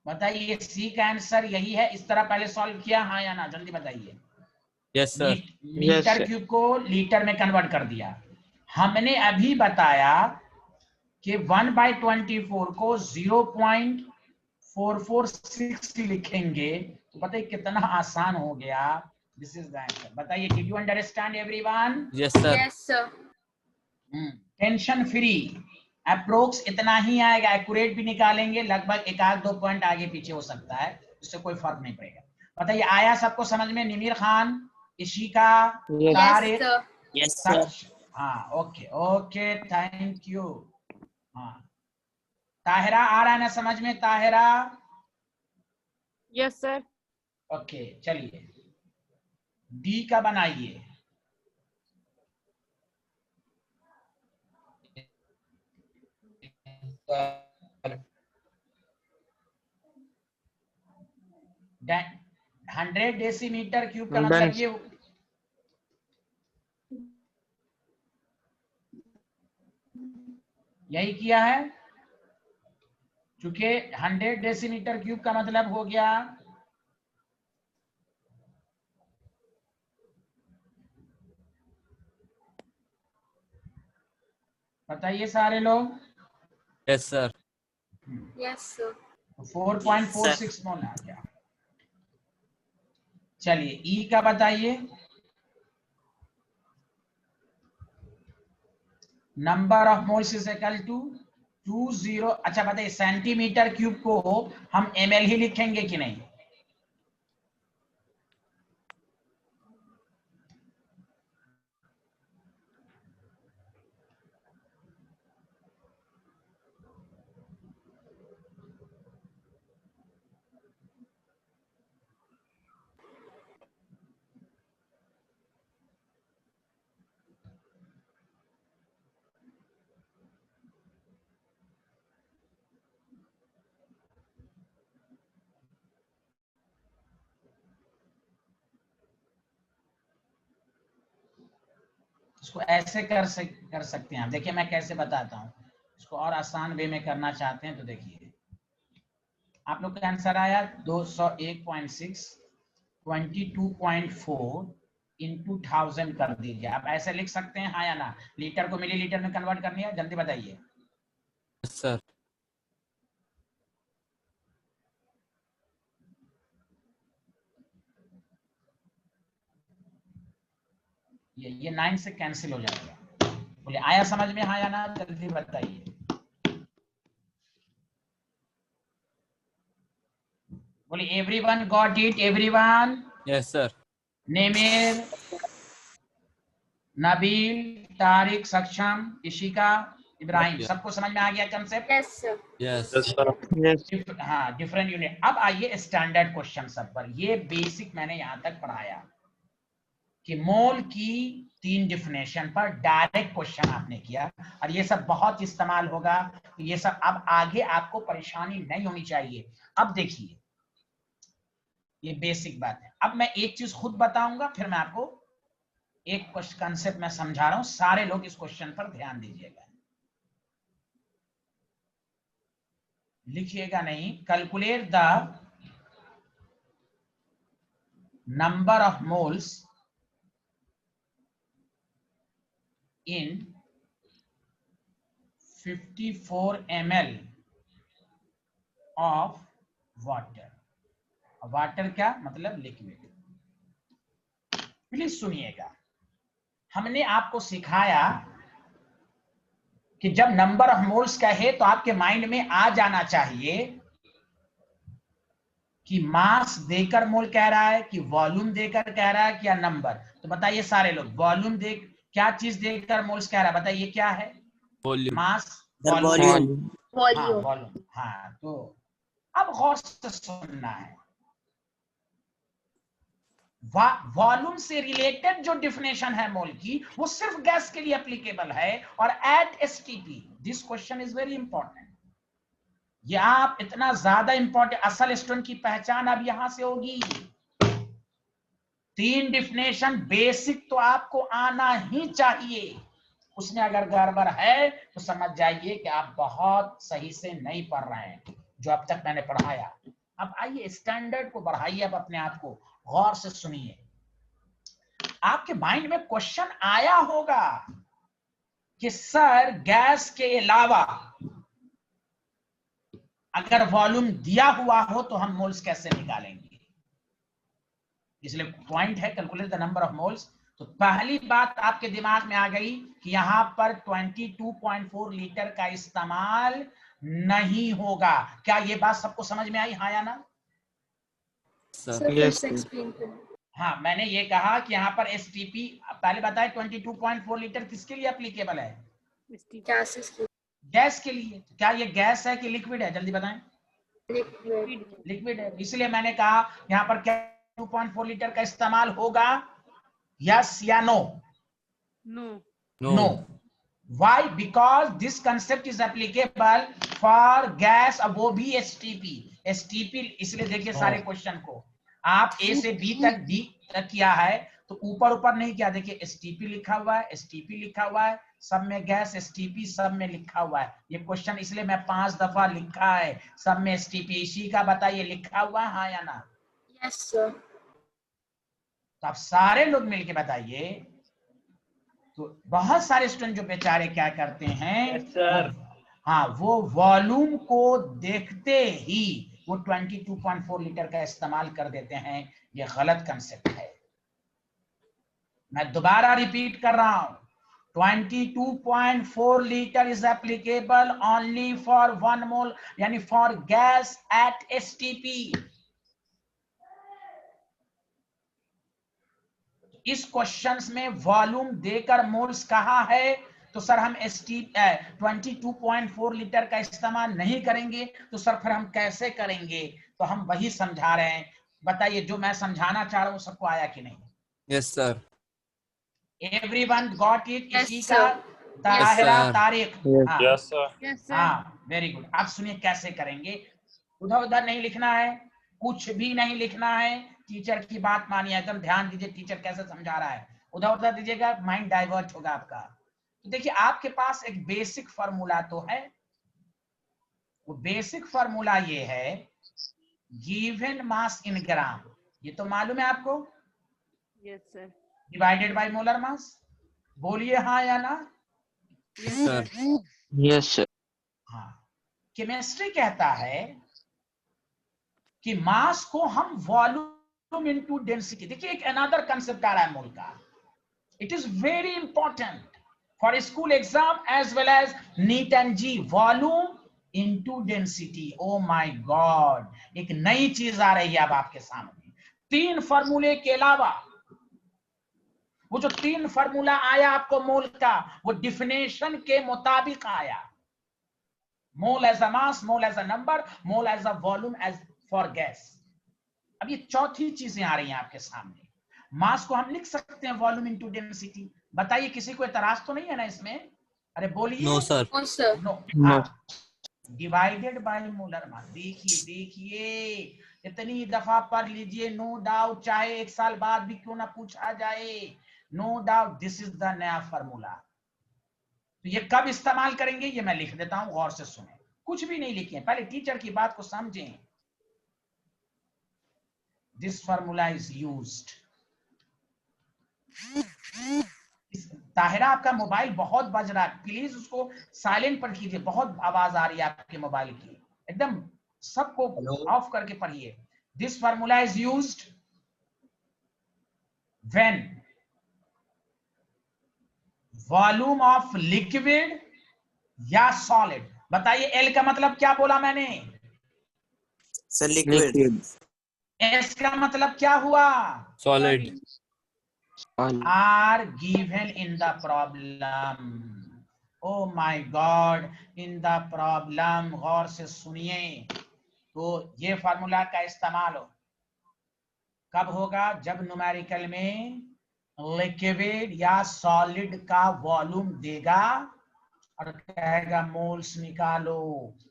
बताइए सी का आंसर यही है। इस तरह पहले सॉल्व किया, हाँ या ना, जल्दी बताइए। Yes sir. मीटर क्यूब को लीटर में कन्वर्ट कर दिया। हमने अभी बताया कि 1/24 को 0.446 लिखेंगे, तो बताइए कितना आसान हो गया। This is the answer. बताइए, did you understand everyone? Yes sir. Yes, sir. Tension free, approx इतना ही आएगा। एक्यूरेट भी निकालेंगे, लगभग एक आध दो पॉइंट आगे पीछे हो सकता है, इससे कोई फर्क नहीं पड़ेगा। बताइए, आया सबको समझ में? Nimir Khan, Ishika, Tariq, sir. Yes, sir. हाँ ओके ओके, थैंक यू। हाँ ताहिरा, आ रहा है ना समझ में? Tahira Yes, sir. ओके, चलिए डी का बनाइए। डै- 100 डेसीमीटर क्यूब का मतलब ये यही किया है, चूंकि 100 डेसीमीटर क्यूब का मतलब हो गया बताइए सारे लोग। Yes sir. Yes, sir. 4.46 mole आ गया। चलिए ई का बताइए। Number of moles is equal to 20। अच्छा बताइए, सेंटीमीटर क्यूब को हम ml ही लिखेंगे कि नहीं? इसको ऐसे कर सकते हैं आप। देखिए मैं कैसे बताता हूँ, इसको और आसान वे में करना चाहते हैं तो देखिए, आप लोग का आंसर आया 201.6 22.4 इंटू 1000 कर दीजिए। आप ऐसे लिख सकते हैं हाँ या ना? लीटर को मिलीलीटर में कन्वर्ट करनी है, जल्दी बताइए। Yes sir. ये 9 से कैंसिल हो जाएगा। बोले आया समझ में हाँ या ना? जल्दी बताइए। बोले everyone got it? Everyone? Yes sir. Nemir, Nabeel, Tariq, Saksham, Ishika, Ibrahim, सबको समझ में आ गया concept? Yes, sir. Yes. Yes, sir. हाँ डिफरेंट यूनिट। अब आइए स्टैंडर्ड क्वेश्चन सब पर। ये बेसिक मैंने यहां तक पढ़ाया कि मोल की 3 डिफिनेशन पर डायरेक्ट क्वेश्चन आपने किया, और ये सब बहुत इस्तेमाल होगा। ये सब अब आगे आपको परेशानी नहीं होनी चाहिए। अब देखिए, ये बेसिक बात है। अब मैं एक चीज खुद बताऊंगा, फिर मैं आपको एक कंसेप्ट में समझा रहा हूं। सारे लोग इस क्वेश्चन पर ध्यान दीजिएगा। लिखिएगा नहीं, calculate the number of moles in 54 ml of water. Water क्या मतलब लिक्विड। प्लीज सुनिएगा, हमने आपको सिखाया कि जब नंबर ऑफ मोल्स कहे तो आपके माइंड में आ जाना चाहिए कि मास देकर मोल कह रहा है कि वॉल्यूम देकर कह रहा है कि या नंबर। तो बताइए सारे लोग, वॉल्यूम दे क्या चीज देकर मोल्स कह रहा है, बताइए क्या है? वॉल्यूम। मास, सर वॉल्यूम। वॉल्यूम। हाँ वॉल्यूम। वॉल्यूम। हाँ, तो अब गौर से सुनना है, वॉल्यूम से रिलेटेड जो डिफिनेशन है मोल की वो सिर्फ गैस के लिए एप्लीकेबल है और at STP. This question is very important. ये आप इतना ज्यादा इंपॉर्टेंट, असल स्टूडेंट की पहचान अब यहां से होगी। 3 डिफिनेशन बेसिक तो आपको आना ही चाहिए, उसमें अगर गड़बड़ है तो समझ जाइए कि आप बहुत सही से नहीं पढ़ रहे हैं जो अब तक मैंने पढ़ाया। अब आइए स्टैंडर्ड को बढ़ाइए, अब अपने आप को गौर से सुनिए। आपके माइंड में क्वेश्चन आया होगा कि सर गैस के अलावा अगर वॉल्यूम दिया हुआ हो तो हम मोल्स कैसे निकालेंगे? इसलिए पॉइंट है calculate the number of moles. तो पहली बात आपके दिमाग में आ गई कि यहां पर 22.4 लीटर का इस्तेमाल नहीं होगा। क्या ये बात सबको समझ में आई, हाँ या ना? सर। सर फिर से एक्सप्लेन करें। हाँ, मैंने ये कहा कि यहाँ पर एसटीपी पहले बताए 22.4 लीटर किसके लिए एप्लीकेबल है? गैसेस की गैस के लिए। क्या ये गैस है कि लिक्विड है, जल्दी बताएं। लिक्विड। लिक्विड है, इसलिए मैंने कहा यहाँ पर क्या 2.4 लीटर का इस्तेमाल होगा, यस या no? No. Why? Because this concept is applicable for gas, अब वो भी एसटीपी। एसटीपी इसलिए देखिए सारे क्वेश्चन को आप ए से बी तक, डी तक किया है तो ऊपर ऊपर नहीं किया। देखिए एसटीपी लिखा हुआ है, एसटीपी लिखा हुआ है, सब में गैस, एसटीपी सब में लिखा हुआ है। ये क्वेश्चन इसलिए मैं 5 दफा लिखा है, सब में एसटीपी। इसी का बताइए लिखा हुआ है, हाँ या ना? Yes sir. तो आप सारे लोग मिलके बताइए। तो बहुत सारे स्टूडेंट जो बेचारे क्या करते हैं, हाँ वो वॉल्यूम को देखते ही वो 22.4 लीटर का इस्तेमाल कर देते हैं। ये गलत कंसेप्ट है। मैं दोबारा रिपीट कर रहा हूं, 22.4 litre is applicable only for 1 मोल, यानी फॉर गैस एट एसटीपी। इस क्वेश्चंस में वॉल्यूम देकर मोल्स कहा है तो सर हम 22.4 लीटर का इस्तेमाल नहीं करेंगे, तो सर फिर हम कैसे करेंगे? तो हम वही समझा रहे हैं। बताइए जो मैं समझाना चाह रहा हूं सबको आया कि नहीं? Yes sir. Everyone got it? Yes, इसी sir. का ताहिरा sir. तारीख। हाँ Yes, sir. हाँ, वेरी गुड। आप सुनिए कैसे करेंगे। उधर उधर नहीं लिखना है, कुछ भी नहीं लिखना है। टीचर की बात मानिए, एकदम ध्यान दीजिए टीचर कैसे समझा रहा है। उधर उधर दीजिएगा, माइंड डाइवर्ट होगा आपका। तो देखिए आपके पास एक बेसिक फार्मूला तो है। वो बेसिक फार्मूला ये है, गिवन मास इन ग्राम, ये तो मालूम है आपको। Yes sir. Divided by molar मास। बोलिए हाँ या ना? सर। Yes sir. हाँ। केमिस्ट्री कहता है कि मास को हम वॉल्यूम इनटू डेंसिटी। देखिए एक अनदर कंसेप्ट आ रहा है मोल का। It is very important for school exam as well as NEET and JEE. Volume into density. Oh my god, एक नई चीज आ रही है अब आपके सामने। 3 फार्मूले के अलावा वो जो 3 फार्मूला आया आपको मोल का, वो डिफिनेशन के मुताबिक आया। Mole as a mass, mole as a number, mole as a volume as for gas. अब ये चौथी चीजें आ रही हैं आपके सामने। मास को हम लिख सकते हैं वॉल्यूम इनटू डेंसिटी। बताइए किसी को एतराज तो नहीं है ना इसमें? अरे बोलिए। No sir. No sir. No. Divided by molar mass. देखिए देखिए, इतनी दफा पढ़ लीजिए, नो डाउट, चाहे 1 साल बाद भी क्यों ना पूछा जाए, no doubt this is the नया फार्मूला। तो ये कब इस्तेमाल करेंगे ये मैं लिख देता हूं, गौर से सुने। कुछ भी नहीं लिखे, पहले टीचर की बात को समझें। This formula is used. Tahira आपका मोबाइल बहुत बज रहा है, प्लीज उसको साइलेंट पर कीजिए, बहुत आवाज आ रही है आपके मोबाइल की, एकदम सबको ऑफ करके पढ़िए। This formula is used when volume of liquid या सॉलिड। बताइए एल का मतलब क्या बोला मैंने? Sir liquid. एस का मतलब क्या हुआ? Solid. Are given in the problem. Oh my god, in the problem, गौर से सुनिए। तो ये फार्मूला का इस्तेमाल कब होगा? जब न्यूमेरिकल में लिक्विड या सॉलिड का वॉल्यूम देगा और कहेगा मोल्स निकालो,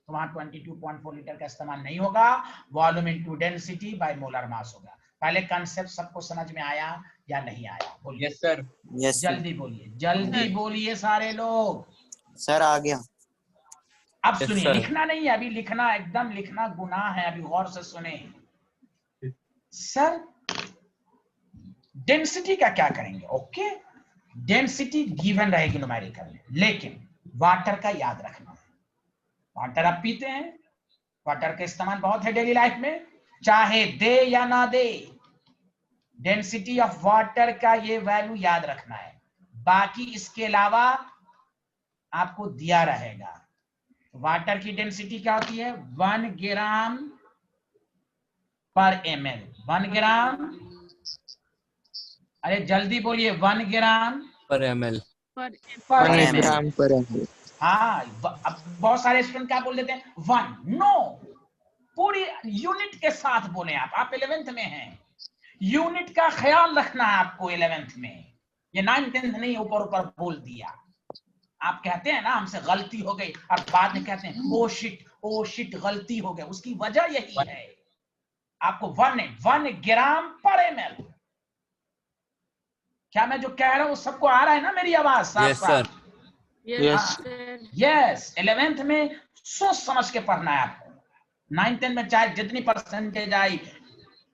तो वहां 22.4 लीटर का इस्तेमाल नहीं होगा, volume into density by molar मास होगा। पहले कॉन्सेप्ट सबको समझ में आया या नहीं आया? बोलिए। Yes sir. यस जल्दी बोलिए, जल्दी बोलिए सारे लोग। सर आ गया। अब Yes, सुनिए, sir. लिखना नहीं है अभी, लिखना एकदम लिखना गुनाह है, अभी गौर से सुने। सर डेंसिटी का क्या करेंगे? ओके, डेंसिटी गिवन रहेगी न्यूमेरिकल में, लेकिन वाटर का याद रखना। वाटर आप पीते हैं, वाटर का इस्तेमाल बहुत है डेली लाइफ में, चाहे दे या ना दे, डेंसिटी ऑफ वाटर का ये वैल्यू याद रखना है। बाकी इसके अलावा आपको दिया रहेगा। वाटर की डेंसिटी क्या होती है? 1 ग्राम पर ml। 1 ग्राम, अरे जल्दी बोलिए, 1 ग्राम पर ml। पर पर पर ml। ml। पर है। हाँ, अब बहुत सारे स्टूडेंट क्या बोल देते हैं? 1। नो, पूरी यूनिट के साथ बोले। आप 11th में हैं, यूनिट का ख्याल रखना है आपको 11th में। ये 9th 10th नहीं ऊपर ऊपर बोल दिया। आप कहते हैं ना हमसे गलती हो गई, और बाद में कहते हैं ओ शिट गलती हो गई। उसकी वजह यही है, आपको 1 ग्राम पर ml। क्या मैं जो कह रहा हूं सबको आ रहा है ना मेरी आवाज साफ Yes, sir. साफ? यस हाँ, सर। यस। 11th में सोच समझ के पढ़ना है आपको। 9th 10th में चाहे जितनी परसेंटेज आई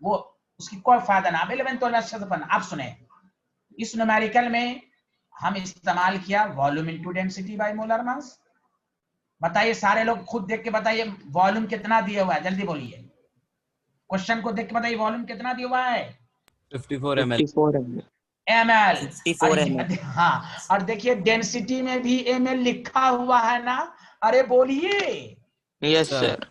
वो उसकी कोई फायदा ना, 11th 12th अच्छे से पढ़ना। आप सुने, इस न्यूमेरिकल में हम इस्तेमाल किया volume into density by molar मास। बताइए सारे लोग खुद देख के बताइए वॉल्यूम कितना दिया हुआ है, जल्दी बोलिए। क्वेश्चन को देख के बताइए वॉल्यूम कितना दिया हुआ है? 54 ml। 54 ml। ml। 54 ml। हाँ, और देखिए डेंसिटी में भी ml लिखा हुआ है ना? अरे बोलिए। Yes, Sir. sir.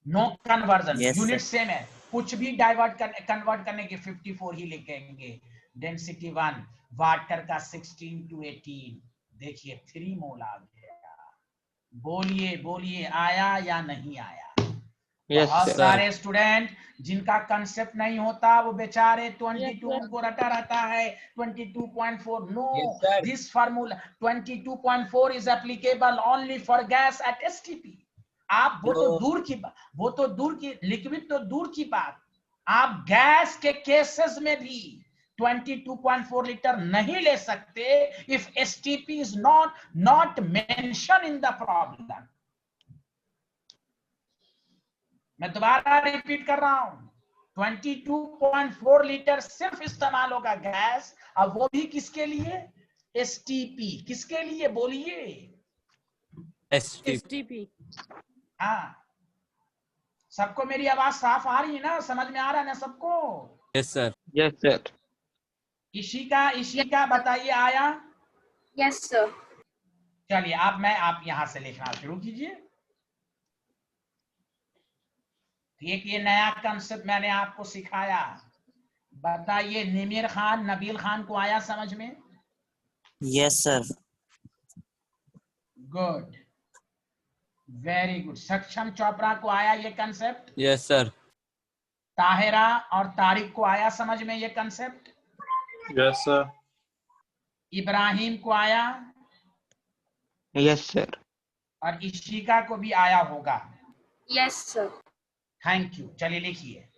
No conversion, Yes, unit sir. Same है, कुछ भी कन्वर्ट करने के 54 ही लिखेंगे। डेंसिटी 1, वाटर का 16 to 18, देखिए 3 मोल आ गया। बोलिए बोलिए, आया या नहीं आया? Yes, बहुत sir. सारे स्टूडेंट जिनका कंसेप्ट नहीं होता वो बेचारे 22 sir. को रटा रहता है 22.4। No, Yes, sir. This formula 22.4 is applicable only for gas at STP. आप वो तो दूर की लिक्विड तो दूर की बात, आप गैस के केसेस में भी 22.4 लीटर नहीं ले सकते if STP is not mention in the problem. मैं दोबारा रिपीट कर रहा हूं, 22.4 लीटर सिर्फ इस्तेमाल होगा गैस, अब वो भी किसके लिए? एसटीपी। किसके लिए बोलिए? ST। एसटीपी। हाँ, सबको मेरी आवाज साफ आ रही है ना? समझ में आ रहा है ना सबको? Yes, sir. Yes, sir. Ishika बताइए, आया? Yes, sir. चलिए आप यहां से लिखना शुरू कीजिए। एक ये नया कंसेप्ट मैंने आपको सिखाया। बताइए निमिर खान, नबील खान को आया समझ में? Yes, sir. Good, very good. सक्षम चोपड़ा को आया ये कंसेप्ट? Yes, sir. ताहिरा और तारिक को आया समझ में ये कंसेप्ट? Yes, sir. इब्राहिम को आया? Yes, sir. और इशिका को भी आया होगा। Yes, sir. Thank you. चलिए लिखिए।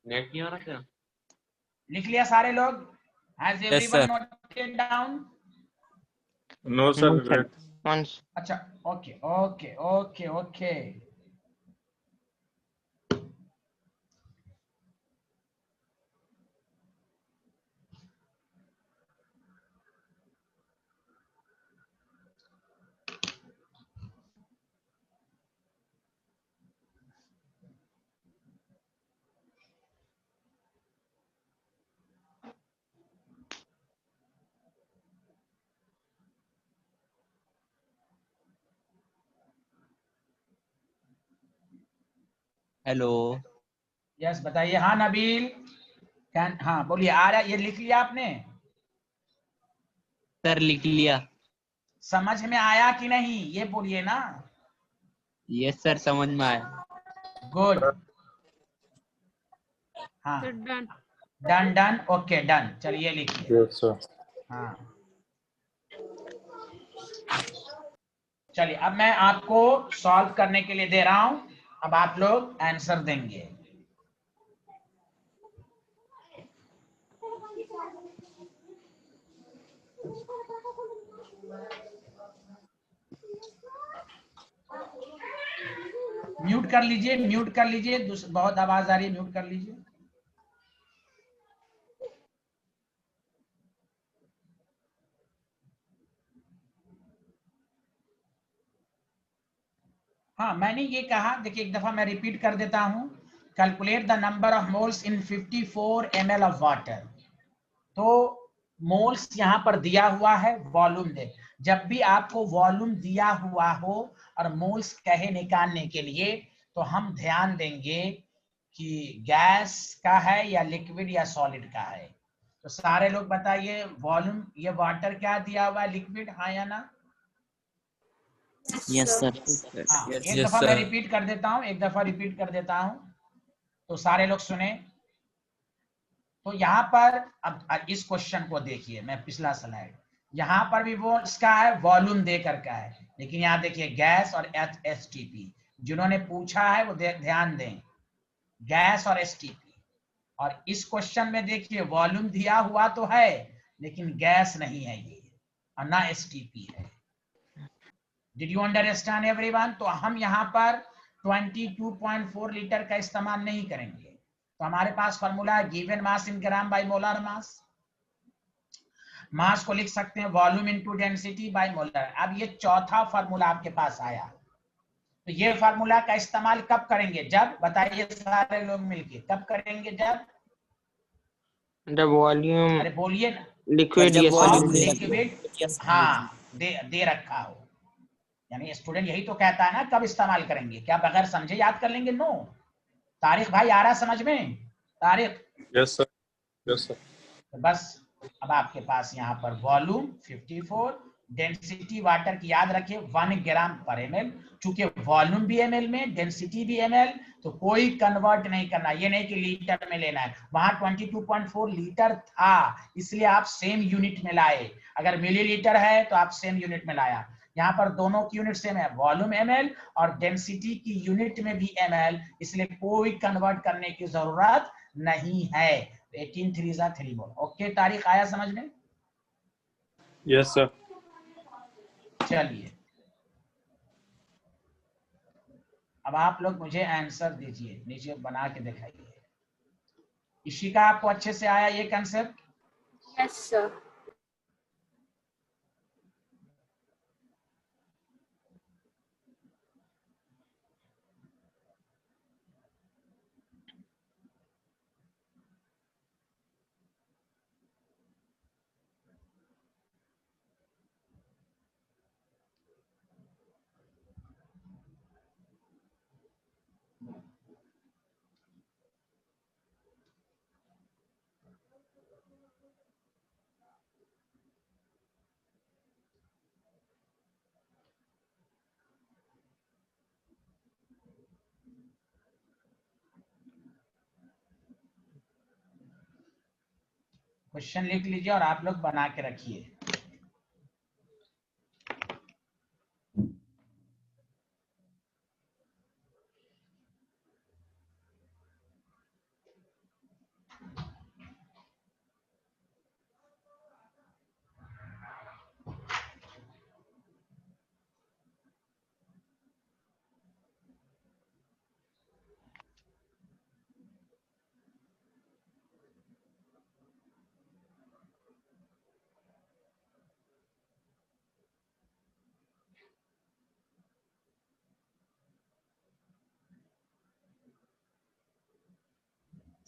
नेट नहीं हो रहा क्या? लिख लिया सारे लोग? Has Yes, everyone sir. Noted down? No, sir. No, sir. Once. अच्छा, okay okay okay okay. Hello. Yes बताइए। हाँ नबील, कैन, हाँ बोलिए। आ रहा है, ये लिख लिया आपने? सर लिख लिया। समझ में आया कि नहीं ये बोलिए ना। यस सर, समझ में आया। गुड। हाँ Sir, done. Done done, okay done. चलिए लिखिए। Yes, sir. हाँ चलिए, अब मैं आपको सॉल्व करने के लिए दे रहा हूं, अब आप लोग आंसर देंगे। म्यूट कर लीजिए, म्यूट कर लीजिए, बहुत आवाज आ रही है, म्यूट कर लीजिए। हाँ मैंने ये कहा, देखिए एक दफा मैं रिपीट कर देता हूं। Calculate the number of moles in 54 ml of water. तो मोल्स यहां पर दिया हुआ है, वॉल्यूम दे। जब भी आपको वॉल्यूम दिया हुआ हो और मोल्स कहे निकालने के लिए, तो हम ध्यान देंगे कि गैस का है या लिक्विड या सॉलिड का है। तो सारे लोग बताइए, वॉल्यूम, ये वाटर क्या दिया हुआ है, लिक्विड, हाँ या ना? Yes sir. हाँ यस एक Yes, दफा मैं sir. रिपीट कर देता हूं, एक दफा रिपीट कर देता हूं, तो सारे लोग सुने। तो यहाँ पर अब इस क्वेश्चन को देखिए, मैं पिछला स्लाइड, यहाँ पर भी वो इसका है, वॉल्यूम देकर का है, लेकिन यहाँ देखिए गैस और एसटीपी। जिन्होंने पूछा है वो ध्यान दें, गैस और एसटीपी। और इस क्वेश्चन में देखिए वॉल्यूम दिया हुआ तो है, लेकिन गैस नहीं है ये, और ना एसटीपी है। Did you understand everyone? तो हम यहाँ पर 22.4 लीटर का इस्तेमाल नहीं करेंगे। तो हमारे पास फॉर्मूला है given mass in gram by molar mass. Mass को लिख सकते हैं volume into density by molar. अब ये चौथा फॉर्मूला आपके पास आया, तो ये फॉर्मूला का इस्तेमाल कब करेंगे? जब, बताइए सारे लोग मिलके, कब करेंगे? जब, The volume अरे बोलिए ना, सर liquid जब या वॉल्यूम ऑफ solid दे है. रखा हो लिक्विड, या हाँ दे रखा हो। यानी स्टूडेंट यही तो कहता है ना, कब इस्तेमाल करेंगे, क्या बगैर समझे याद कर लेंगे? नो। तारिक भाई आ रहा समझ में? Tariq, Yes, sir. Yes, sir. तो बस अब आपके पास यहाँ पर वॉल्यूम 54, डेंसिटी वाटर की याद रखिए 1 ग्राम पर ml। चूंकि वॉल्यूम भी ml में, डेंसिटी भी ml, तो कोई कन्वर्ट नहीं करना, ये नहीं कि लीटर में लेना है। वहां 22.4 लीटर था, इसलिए आप सेम यूनिट में लाए। अगर मिलीलीटर है तो आप सेम यूनिट में लाया। यहाँ पर दोनों की यूनिट सेम है, वॉल्यूम ml और डेंसिटी की यूनिट में भी ml, इसलिए कोई कन्वर्ट करने की जरूरत नहीं है। 18 3 3 बोल। ओके तारीख आया समझ में? Yes, sir. चलिए अब आप लोग मुझे आंसर दीजिए, नीचे बना के दिखाइए। इशिका आपको अच्छे से आया ये कंसेप्ट? Yes, sir. क्वेश्चन लिख लीजिए और आप लोग बना के रखिए।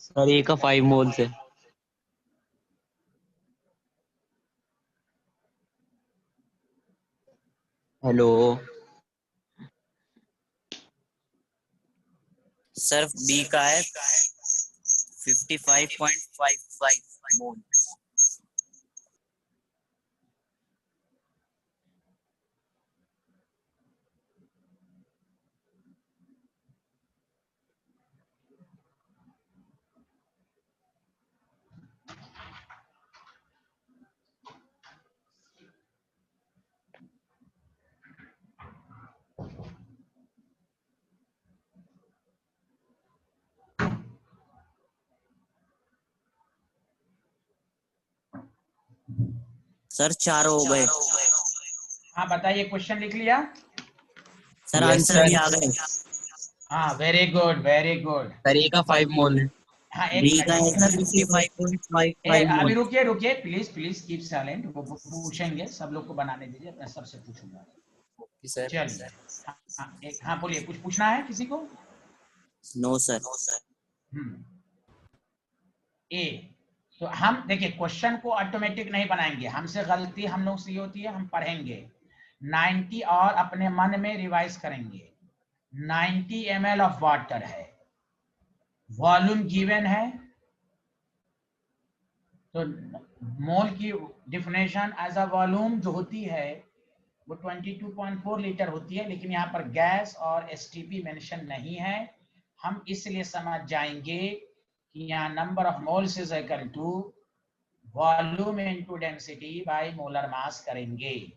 सर ए का 5 मोल्स है। हेलो सर बी का है 55.55 मोल। सर 4 हो गए। हाँ बताइए, क्वेश्चन लिख लिया? Sir Yes, answer sir. भी आ गए। हाँ very good very good. Sir A का 5 मोल है। हाँ एक बी मिनट, का है एक सर मिनट। 55.55 अभी मोल। रुकिए रुकिए, प्लीज प्लीज कीप साइलेंट। वो पूछेंगे, सब लोग को बनाने दीजिए, मैं सबसे पूछूंगा। चलिए हाँ बोलिए, कुछ पूछना है किसी को? No sir. ए, तो हम देखिए क्वेश्चन को ऑटोमेटिक नहीं बनाएंगे, हमसे गलती हम लोग से ये होती है, हम पढ़ेंगे 90 और अपने मन में रिवाइज करेंगे। 90 ml ऑफ वाटर है, वॉल्यूम गिवन है, तो मोल की डिफिनेशन एज अ वॉल्यूम जो होती है वो 22.4 लीटर होती है, लेकिन यहाँ पर गैस और एसटीपी मेंशन नहीं है। हम इसलिए समझ जाएंगे कि यहाँ number of moles is equal to volume into density by molar mass करेंगे।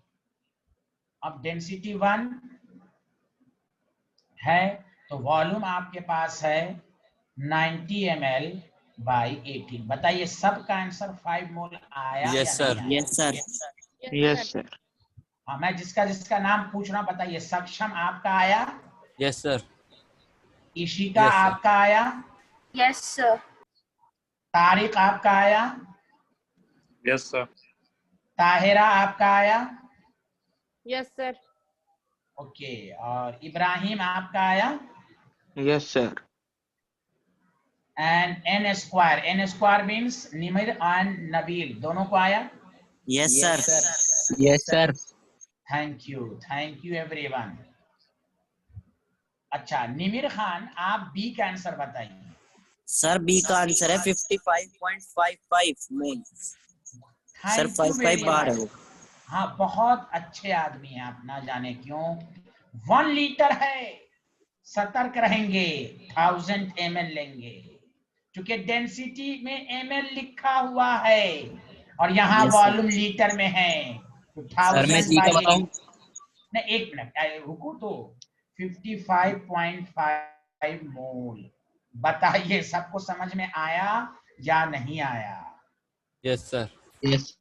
अब डेंसिटी 1 है तो वॉल्यूम आपके पास है 90 ml बाई 18। बताइए सबका आंसर 5 मोल आया Yes, या sir. नहीं आया? Yes sir. Yes sir. हाँ मैं जिसका जिसका नाम पूछ रहा हूँ, बताइए। सक्षम आपका आया? Yes, sir. Ishika Yes, sir. आपका आया? Yes, sir. तारिक आपका आया? Yes, sir. ताहिरा आपका आया? Yes, sir. ओके, और इब्राहिम आपका आया? Yes sir. And n square means Nimir and Nabeel दोनों को आया? Yes sir. Yes sir. Thank you everyone. अच्छा निमिर खान, आप बी का आंसर बताइए। सर बी का आंसर है 55.55 मोल। सर थैंक यू 55 वेरी बार है मच। वो। हाँ बहुत अच्छे आदमी हैं आप, ना जाने क्यों। 1 लीटर है, सतर्क रहेंगे, 1000 ml लेंगे, क्योंकि डेंसिटी में ml लिखा हुआ है और यहाँ Yes, sir. वॉल्यूम लीटर में है, तो सर मैं 1000 सी का बताऊं? नहीं एक मिनट रुको, तो 55.5 मोल। बताइए सबको समझ में आया या नहीं आया? Yes, sir. यस।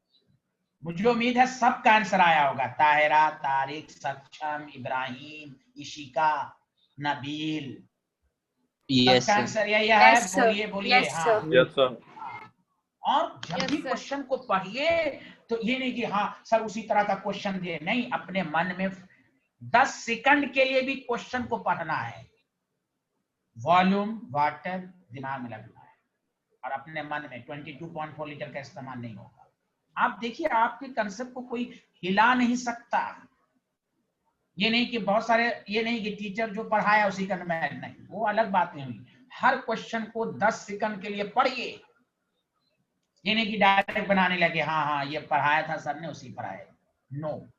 मुझे उम्मीद है सबका आंसर आया होगा। ताहिरा, तारिक, सक्षम, इब्राहिम, इशिका, नबील, यस सबका सर। आंसर यही है? Yes, sir. बोलिए बोलिए। Yes, हाँ sir. Yes, sir. और जब Yes, भी sir. क्वेश्चन को पढ़िए तो ये नहीं कि हाँ सर उसी तरह का क्वेश्चन दिए, नहीं, अपने मन में 10 सेकंड के लिए भी क्वेश्चन को पढ़ना है। वॉल्यूम वाटर दिमाग में लगना है और अपने मन में 22.4 लीटर का इस्तेमाल नहीं होगा। आप देखिए आपके कंसेप्ट को कोई हिला नहीं सकता। ये नहीं कि बहुत सारे, ये नहीं कि टीचर जो पढ़ाया उसी का नंबर, नहीं, वो अलग बात नहीं हुई। हर क्वेश्चन को 10 सेकंड के लिए पढ़िए। ये नहीं कि डायरेक्ट बनाने लगे, हाँ हाँ ये पढ़ाया था सर ने उसी पढ़ाया। नो,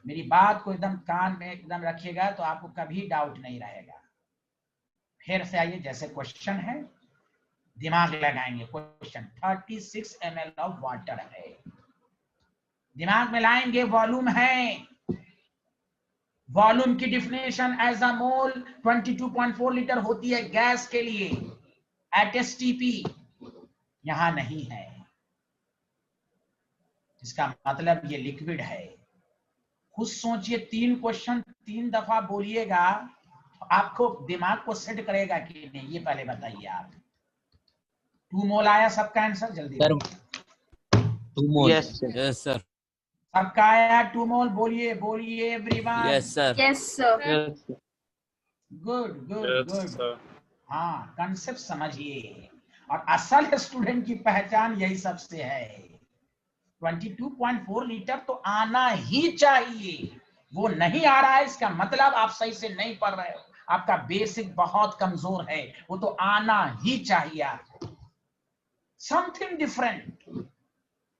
मेरी बात को एकदम कान में एकदम रखिएगा तो आपको कभी डाउट नहीं रहेगा। फिर से आइए, जैसे क्वेश्चन है दिमाग लगाएंगे। क्वेश्चन 36 ml ऑफ वाटर है, दिमाग में लाएंगे। वॉल्यूम है, वॉल्यूम की definition as a mole 22.4 litre होती है गैस के लिए एट एसटीपी, यहां नहीं है, इसका मतलब ये लिक्विड है। खुद सोचिए, 3 क्वेश्चन 3 दफा बोलिएगा, आपको दिमाग को सेट करेगा कि नहीं, ये पहले बताइए आप। 2 मोल आया सबका आंसर? जल्दी सर बोलिए। 2 mole. Yes sir. Yes, sir. सबका आया 2 मोल? बोलिए बोलिए everyone. Yes, sir. Yes, sir. Sir. Yes sir. Good good Yes, good. sir. हाँ, कंसेप्ट समझिए। और असल स्टूडेंट की पहचान यही सबसे है। 22.4 लीटर तो आना ही चाहिए। वो नहीं आ रहा है इसका मतलब आप सही से नहीं पढ़ रहे हो, आपका बेसिक बहुत कमजोर है। वो तो आना ही चाहिए आपको। Something different.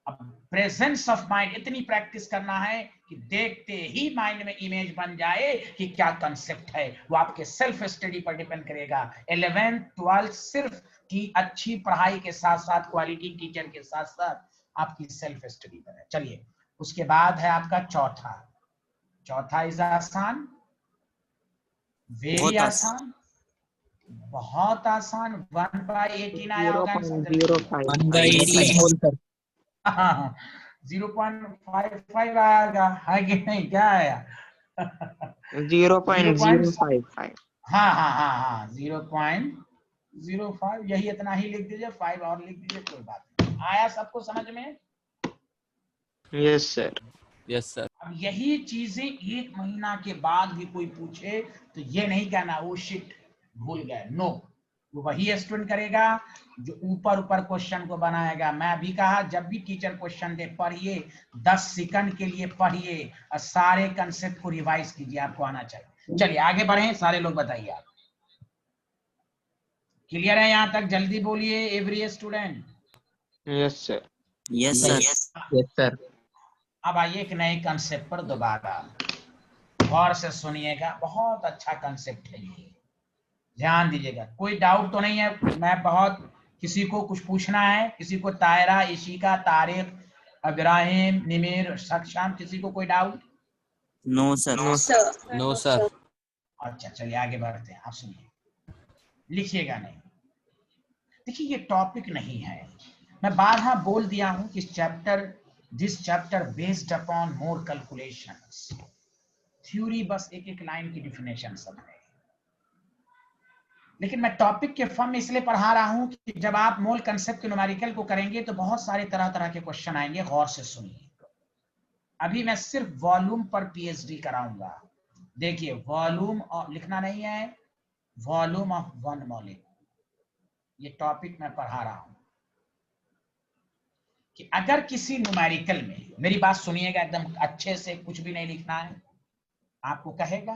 अब प्रेजेंस ऑफ माइंड, इतनी प्रैक्टिस करना है कि देखते ही माइंड में इमेज बन जाए कि क्या कंसेप्ट है। वो आपके सेल्फ स्टडी पर डिपेंड करेगा। 11th 12th सिर्फ की अच्छी पढ़ाई के साथ साथ क्वालिटी टीचर के साथ साथ आपकी सेल्फ स्टडी पर है। चलिए, उसके बाद है आपका चौथा इज आसान, वेरी आसान, बहुत आसान। 1/18 आया होगा आंसर। 0.05 0.55 आएगा, है कि नहीं? क्या आया? 0.055 हाँ 0.05, यही इतना ही लिख दीजिए, 5 और लिख दीजिए, कोई बात नहीं। आया सबको समझ में? Yes sir. Yes sir. अब यही चीजें 1 महीना के बाद भी कोई पूछे तो ये नहीं कहना वो शिट भूल गए, नो। वो वही स्टूडेंट करेगा जो ऊपर क्वेश्चन को बनाएगा। मैं भी कहा जब भी टीचर क्वेश्चन दे पढ़िए, 10 सेकंड के लिए पढ़िए और सारे कंसेप्ट को रिवाइज कीजिए, आपको आना चाहिए। चलिए आगे बढ़े, सारे लोग बताइए आप क्लियर है यहाँ तक? जल्दी बोलिए every student. Yes sir. Yes sir. Yes sir. अब आइए एक नए कंसेप्ट पर दोबारा गौर से सुनिएगा, बहुत अच्छा कंसेप्ट है ये, ध्यान दीजिएगा। कोई डाउट तो नहीं है? मैं बहुत, किसी को कुछ पूछना है? किसी को तायरा, इशिका, तारिक, इब्राहिम, निमिर, सक्षम, किसी को कोई doubt? No sir. No sir. अच्छा चलिए आगे बढ़ते हैं। आप सुनिए, लिखिएगा नहीं। देखिए ये टॉपिक नहीं है, मैं बारहा बोल दिया हूं कि this chapter based upon more calculations. Theory बस एक लाइन की डिफिनेशन सब है, लेकिन मैं टॉपिक के फॉर्म में इसलिए पढ़ा रहा हूं कि जब आप मोल कंसेप्ट के न्यूमेरिकल को करेंगे तो बहुत सारे तरह के क्वेश्चन आएंगे। गौर से सुनिए। अभी मैं सिर्फ वॉल्यूम पर पीएचडी कराऊंगा। देखिए वॉल्यूम, और लिखना नहीं है, वॉल्यूम ऑफ वन मॉलिक्यूल, ये टॉपिक मैं पढ़ा रहा हूं कि अगर किसी न्यूमेरिकल में, मेरी बात सुनिएगा एकदम अच्छे से, कुछ भी नहीं लिखना है, आपको कहेगा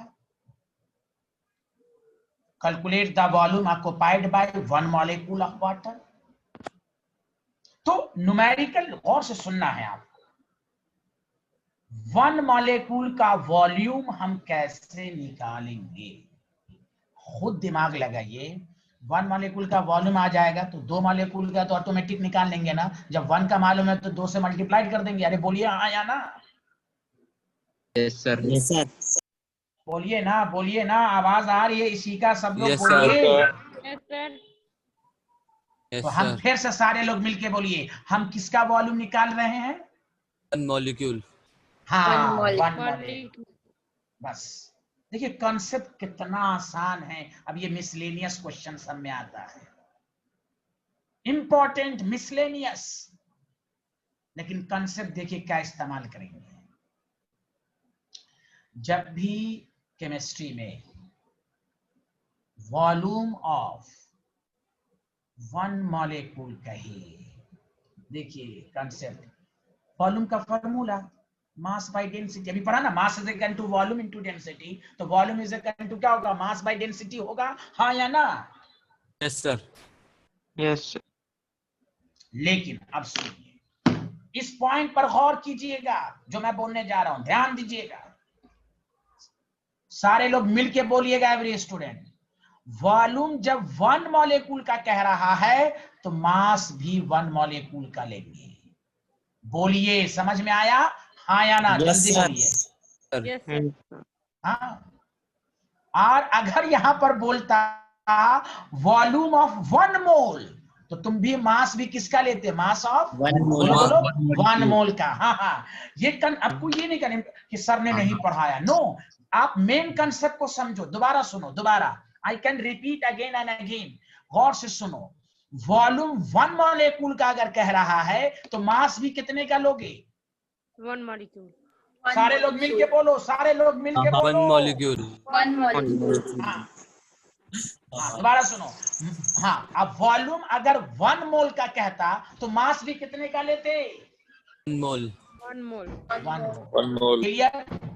calculate the volume occupied by 1 molecule of water. तो न्यूमेरिकल गौर से सुनना है आपको। 1 मॉलिक्यूल का वॉल्यूम हम कैसे निकालेंगे? खुद दिमाग लगाइए। 1 मॉलिक्यूल का वॉल्यूम आ जाएगा तो 2 मॉलिक्यूल का तो ऑटोमेटिक निकाल लेंगे ना। जब 1 का मालूम है तो 2 से मल्टीप्लाइड कर देंगे। अरे बोलिए हाँ या ना? Yes sir. Yes sir. बोलिए ना, आवाज आ रही है इसी का, सब लोग Yes, बोलिए। Yes sir. यस तो हम सर। फिर से सारे लोग मिलके बोलिए, हम किसका वॉल्यूम निकाल रहे हैं? 1 मॉलिक्यूल। हाँ, One molecule. 1 मॉलिक्यूल। बस देखिए कॉन्सेप्ट कितना आसान है। अब ये मिसलेनियस क्वेश्चन सब में आता है, इंपॉर्टेंट मिसलेनियस, लेकिन कॉन्सेप्ट देखिए क्या इस्तेमाल करेंगे। जब भी केमिस्ट्री में वॉल्यूम ऑफ 1 मॉलिक्यूल कहिए, देखिए कॉन्सेप्ट, वॉल्यूम का फॉर्मूला मास बाय डेंसिटी। अभी पढ़ा ना, mass is equal to volume into density. तो वॉल्यूम इज इक्वल टू क्या होगा? मास बाय डेंसिटी होगा, हाँ या ना? Yes sir. Yes sir. लेकिन अब सुनिए, इस पॉइंट पर गौर कीजिएगा जो मैं बोलने जा रहा हूं, ध्यान दीजिएगा। सारे लोग मिलके बोलिएगा एवरी स्टूडेंट। वॉल्यूम जब 1 मॉलिक्यूल का कह रहा है तो मास भी 1 मॉलिक्यूल का लेंगे। बोलिए, समझ में आया? हाँ या ना? जल्दी बोलिए। Yes sir. हाँ। और अगर यहां पर बोलता वॉल्यूम ऑफ 1 मोल तो तुम भी मास भी किसका लेते? मास ऑफ 1 मोल। बोलो 1 मोल का। हाँ ये आपको ये नहीं करना कि सर ने नहीं पढ़ाया, नो। आप मेन कंसेप्ट को समझो। दोबारा सुनो, दोबारा, I can repeat again and again. गौर से सुनो, वॉल्यूम 1 मॉलिक्यूल का अगर कह रहा है तो मास भी कितने का लोगे? 1 molecule. सारे लोग मिलके बोलो, सारे लोग मिलके 1 बोलो। मॉलिक्यूल। 1 molecule. हाँ। दोबारा सुनो। हाँ, अब वॉल्यूम अगर 1 मोल का कहता तो मास भी कितने का लेते? 1 mole. 1 mole. 1 मोल। 1 mole.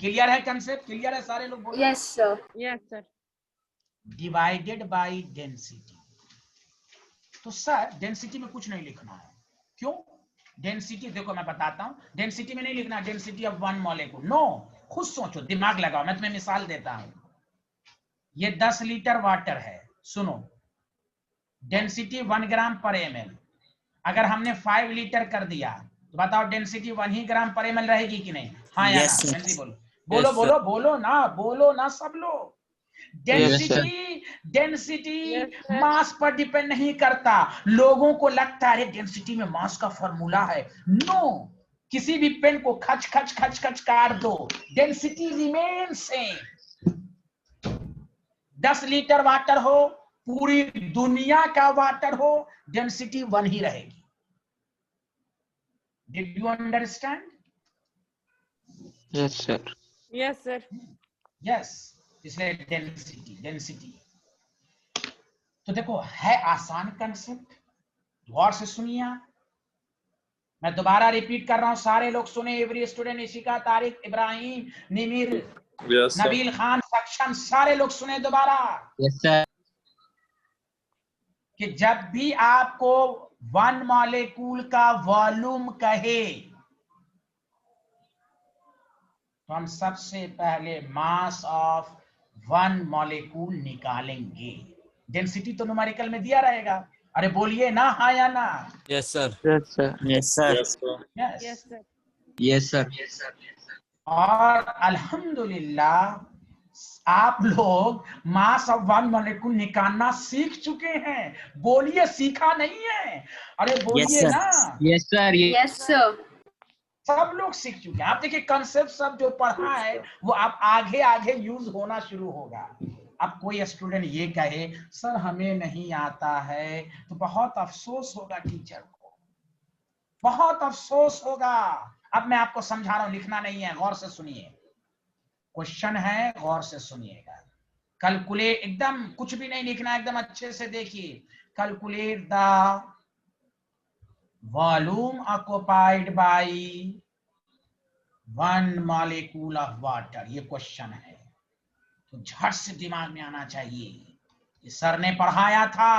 क्लियर है कंसेप्ट? क्लियर है सारे लोग? बोलो। Yes, sir. Yes, sir. Divided by density. तो सर डेंसिटी में कुछ नहीं लिखना है। क्यों? डेंसिटी देखो मैं बताता हूं, डेंसिटी में नहीं लिखना डेंसिटी ऑफ 1 मॉलिक्यूल। नो, खुद सोचो, दिमाग लगाओ। मैं तुम्हें मिसाल देता हूं। ये 10 लीटर वाटर है, सुनो, डेंसिटी 1 ग्राम पर ml। अगर हमने 5 लीटर कर दिया तो बताओ डेंसिटी 1 ही ग्राम पर ml रहेगी कि नहीं? हाँ या Yes, ना? sir. जल्दी बोलो, बोलो Yes, बोलो बोलो ना, बोलो ना सब लोग। Density Yes, sir. मास पर डिपेंड नहीं करता। लोगों को लगता है डेंसिटी में मास का फॉर्मूला है। नो, किसी भी पेन को खच खच खच खच काट दो, density remain same. 10 litre water हो, पूरी दुनिया का वाटर हो, डेंसिटी 1 ही रहेगी। Did you understand? Yes, sir. Yes, sir. Yes, इसलिए डेंसिटी। तो देखो है आसान कंसेप्ट, गौर से सुनिए। मैं दोबारा रिपीट कर रहा हूं, सारे लोग सुने। Every student, Ishika, Tariq, Ibrahim, Nimir, Yes, sir. Nabeel Khan, Saksham, सारे लोग सुने दोबारा। Yes sir. कि जब भी आपको 1 मॉलिक्यूल का वॉल्यूम कहे तो हम सबसे पहले मास ऑफ 1 मॉलिक्यूल निकालेंगे। डेंसिटी तो न्यूमेरिकल में दिया रहेगा। अरे बोलिए ना, हाँ या ना? Yes, sir. Yes, sir. Yes, sir. Yes, sir. Yes. Yes, sir. Yes sir. और अल्हम्दुलिल्लाह आप लोग मास ऑफ 1 मॉलिक्यूल निकालना सीख चुके हैं। बोलिए सीखा नहीं है? अरे बोलिए sir. ना। Yes sir. Yes, sir. सब लोग सीख चुके हैं। आप देखिए कंसेप्ट सब जो पढ़ा है वो आप आगे आगे यूज होना शुरू होगा। अब कोई स्टूडेंट ये कहे सर हमें नहीं आता है, तो बहुत अफसोस होगा टीचर को, बहुत अफसोस होगा। अब मैं आपको समझा रहा हूं, लिखना नहीं है, गौर से सुनिए। क्वेश्चन है, गौर से सुनिएगा। कैलकुलेट, एकदम कुछ भी नहीं लिखना, एकदम अच्छे से देखिए। Calculate the volume occupied by 1 molecule of water, ये क्वेश्चन है। तो झट से दिमाग में आना चाहिए। ये सर ने पढ़ाया था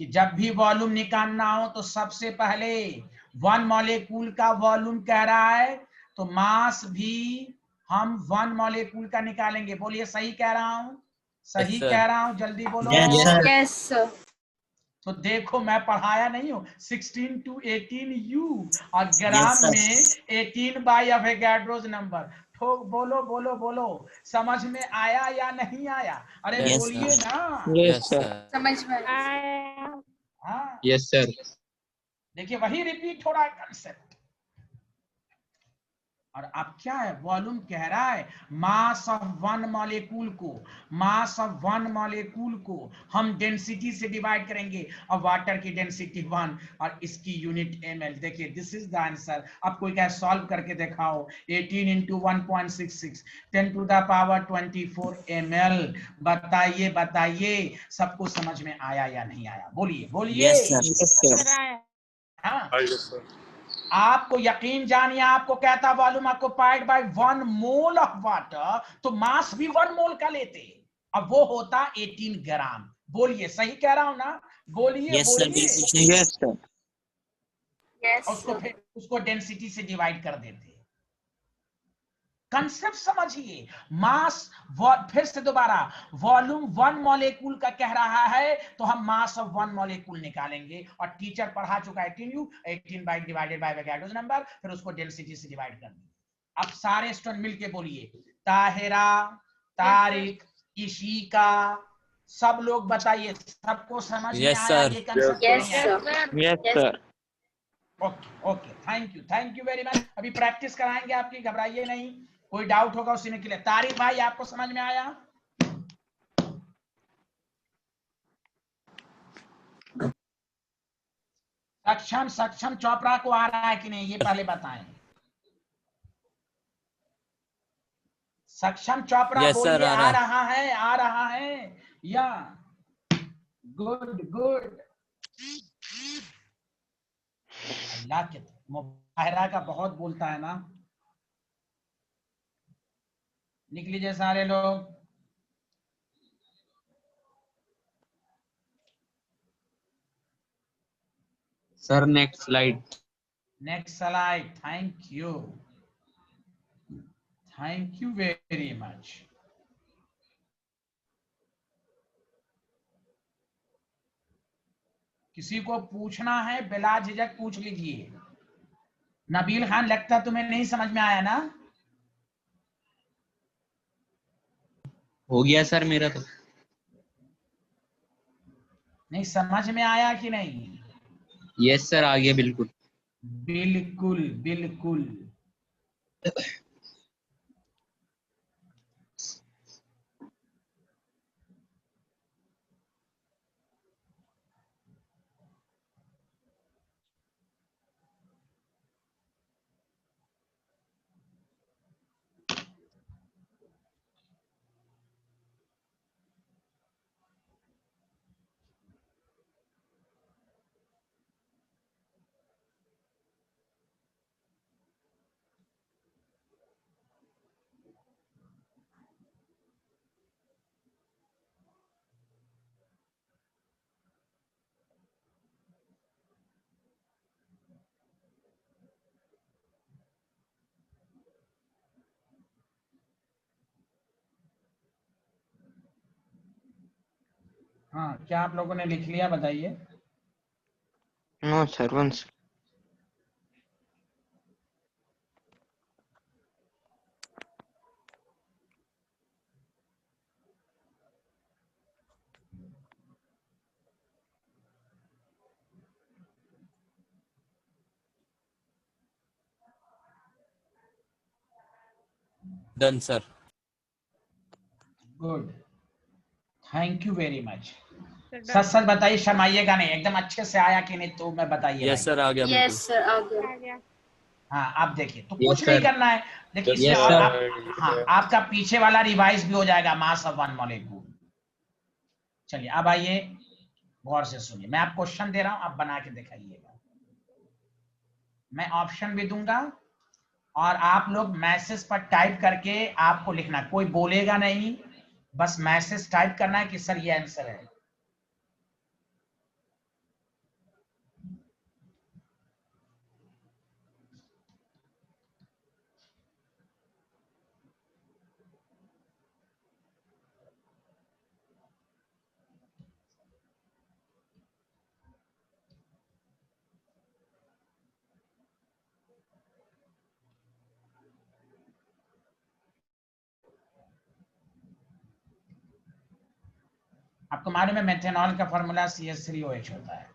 कि जब भी वॉल्यूम निकालना हो तो सबसे पहले 1 मॉलिक्यूल का वॉल्यूम कह रहा है तो मास भी हम 1 मॉलिक्यूल का निकालेंगे। बोलिए सही कह रहा हूं? सही Yes, sir. कह रहा हूं? जल्दी बोलो। Yes, sir. Yes, sir. तो देखो मैं पढ़ाया नहीं हूं, 16 to 18 यू और ग्राम Yes, sir. में 18 बाय एवोगाड्रोस नंबर। ठोक बोलो बोलो बोलो, समझ में आया या नहीं आया? अरे Yes, बोलिए sir. ना। Yes, Yes, sir. sir. समझ में आया। I हाँ, यस सर। देखिए वही रिपीट हो रहा है कंसेप्ट। और अब क्या है, वॉल्यूम कह रहा है मास ऑफ 1 मॉलिक्यूल को, मास ऑफ 1 मॉलिक्यूल को हम डेंसिटी से डिवाइड करेंगे और वाटर की डेंसिटी 1 और इसकी यूनिट ml। देखिए दिस इज द आंसर। अब कोई क्या सॉल्व करके दिखाओ। 18 into 1.66 10 to the power 24 ml। बताइए बताइए, सबको समझ में आया या नहीं आया? बोलिए बोलिए। Yes, sir. Yes, sir. sir. हाँ, Ah, yes, sir. आपको यकीन जानिए, आपको कहता volume occupied by 1 mole of water, तो मास भी 1 मोल का लेते, अब वो होता 18 ग्राम। बोलिए सही कह रहा हूं ना? बोलिए Yes, sir. बोलिए। बिल्कुल सही। Yes, sir. Yes, उसको sir. फिर उसको डेंसिटी से डिवाइड कर देते। कंसेप्ट समझिए। मास, फिर से दोबारा, वॉल्यूम 1 मॉलिक्यूल का कह रहा है तो हम मास ऑफ 1 मॉलिक्यूल निकालेंगे और टीचर पढ़ा चुका है 18u, 18 by divided by Avogadro's number, फिर उसको डेंसिटी से डिवाइड कर देंगे। अब सारे स्टूडेंट मिलके बोलिए, ताहिरा, तारिक, इशिका, सब लोग बताइए, सबको समझ में Yes, आया sir. ये concept? Yes, Yes, sir. sir. Yes, Yes. sir. Okay okay, thank you very much. अभी प्रैक्टिस कराएंगे आपकी, घबराइए नहीं। कोई डाउट होगा उसी में क्लियर। तारिक भाई आपको समझ में आया? सक्षम चोपड़ा को आ रहा है कि नहीं ये पहले बताएं। सक्षम चोपड़ा Yes, sir, बोलिए, आ आ रहा है। रहा है, आ रहा है या? Good good. अल्लाह के मुबाहरा का बहुत बोलता है ना। लिख लीजिए सारे लोग। Sir next slide. Next slide. Thank you, thank you very much. किसी को पूछना है बिला झिझक पूछ लीजिए। नबील खान, लगता तुम्हें नहीं समझ में आया ना? हो गया सर मेरा तो। नहीं समझ में आया कि नहीं? यस सर, आ गया बिल्कुल। बिल्कुल बिल्कुल। हाँ, क्या आप लोगों ने लिख लिया? बताइए। No, sir. Once. Done, sir. Good, thank you very much. Sir, such done. सच बताइए, शर्माइएगा नहीं, एकदम अच्छे से आया कि नहीं तो मैं बताइए Yes, भाई। sir. आ गया बिल्कुल। Yes, sir. Okay. आ गया। हाँ, आप देखिए, तो Yes, कुछ नहीं sir. करना है। देखिए इसमें Yes, और sir. आप, हाँ, आपका पीछे वाला रिवाइज भी हो जाएगा, मास ऑफ वन मॉलिक्यूल। चलिए अब आइए, गौर से सुनिए, मैं आप क्वेश्चन दे रहा हूं, आप बना के दिखाइएगा। मैं ऑप्शन भी दूंगा और आप लोग मैसेज पर टाइप करके आपको लिखना, कोई बोलेगा नहीं, बस मैसेज टाइप करना है कि सर ये आंसर है। आपको मालूम है मेथेनॉल का फॉर्मूला CH3OH होता है।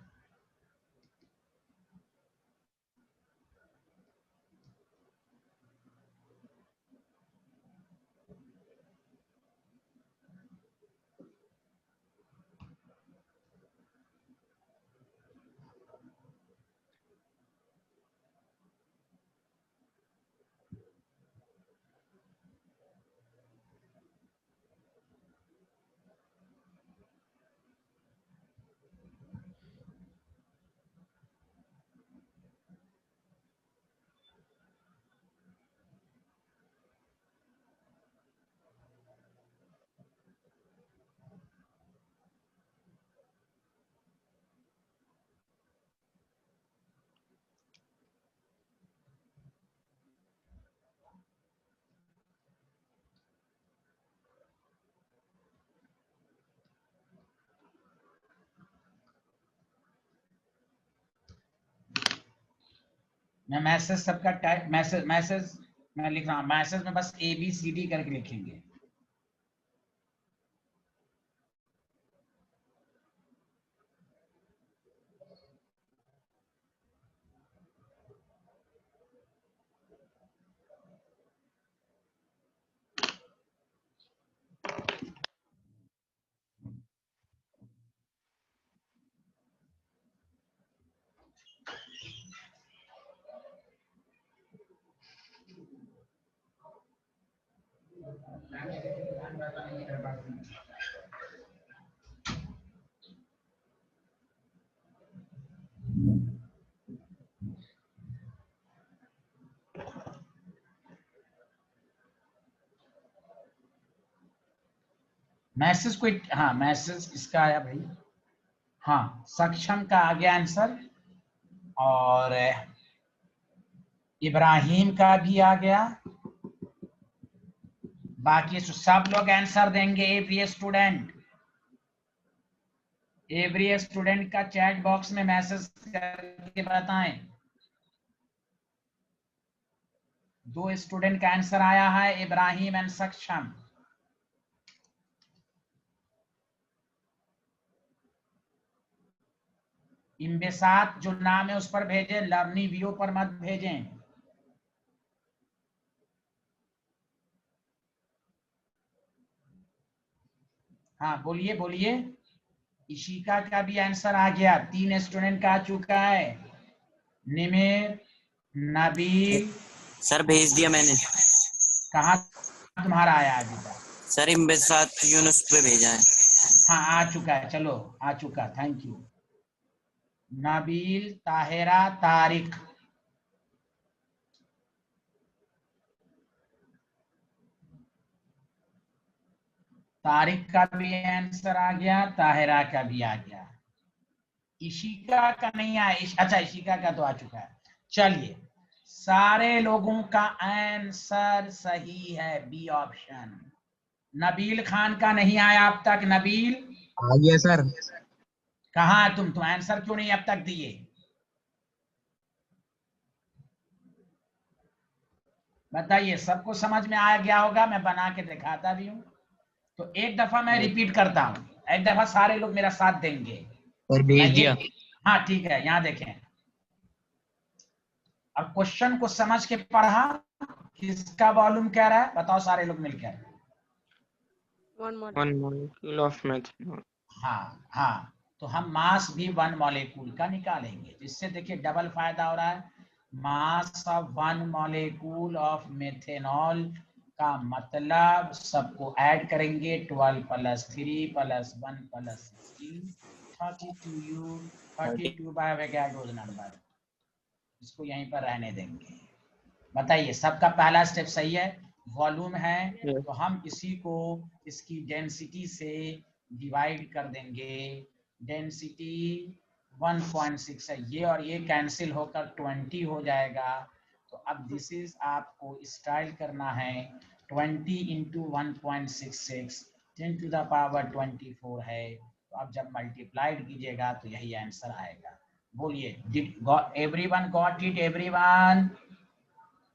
मैं मैसेज सबका टाइप, मैसेज मैं लिख रहा हूँ, मैसेज में बस ABCD करके लिखेंगे। मैसेज को, हाँ मैसेज इसका आया भाई, हाँ सक्षम का आ गया आंसर, और इब्राहिम का भी आ गया। बाकी सब लोग आंसर देंगे। एवरी स्टूडेंट का चैट बॉक्स में मैसेज करके बताएं। 2 स्टूडेंट का आंसर आया है, इब्राहिम एंड सक्षम। इम्बेसात जो नाम है उस पर भेजें, लर्निंग व्यू पर मत भेजें। हाँ बोलिए बोलिए। इशिका का भी आंसर आ गया, 3 स्टूडेंट का आ चुका है। निमेर, नबील, सर भेज दिया मैंने। कहाँ तुम्हारा आया अभी तक? सर इम्बेसात यूनुस पे भेजा है। हाँ आ चुका है, चलो आ चुका, थैंक यू। नबील, ताहिरा, तारिक, तारिक का भी आंसर आ गया, ताहिरा का भी आ गया। इशिका का नहीं आया, अच्छा इशिका का तो आ चुका है। चलिए सारे लोगों का आंसर सही है, बी ऑप्शन। नबील खान का नहीं आया अब तक। नबील आ गया सर। कहाँ है तुम आंसर क्यों नहीं अब तक दिए? बताइए, सबको समझ में आ गया होगा, मैं बना के दिखाता भी हूँ। तो एक दफा मैं रिपीट करता हूँ, एक दफा सारे लोग मेरा साथ देंगे। सर भेज दिया। हाँ ठीक है, यहाँ देखें। अब क्वेश्चन को समझ के पढ़ा, किसका वॉल्यूम कह रहा है बताओ सारे लोग मिलकर। 1 molecule of methanol। हाँ हाँ, तो हम मास भी 1 मॉलिक्यूल का निकालेंगे, जिससे देखिए डबल फायदा हो रहा है। Mass of 1 molecule of methanol का मतलब सबको ऐड करेंगे, 12 + 3 + 1 + 16, 32U, 32 बाय एवोगाड्रो नंबर। इसको यहीं पर रहने देंगे। बताइए, सबका पहला स्टेप सही है, वॉल्यूम है, तो हम इसी को इसकी डेंसिटी से डिवाइड कर देंगे। डेंसिटी 1.6 है, ये और ये कैंसिल होकर 20 हो जाएगा। तो अब दिस इज आपको स्टाइल करना है, 20 × 1.66 10⁻24 है। तो अब जब मल्टीप्लाइड कीजिएगा तो यही आंसर आएगा। बोलिए, did everyone got it? Everyone?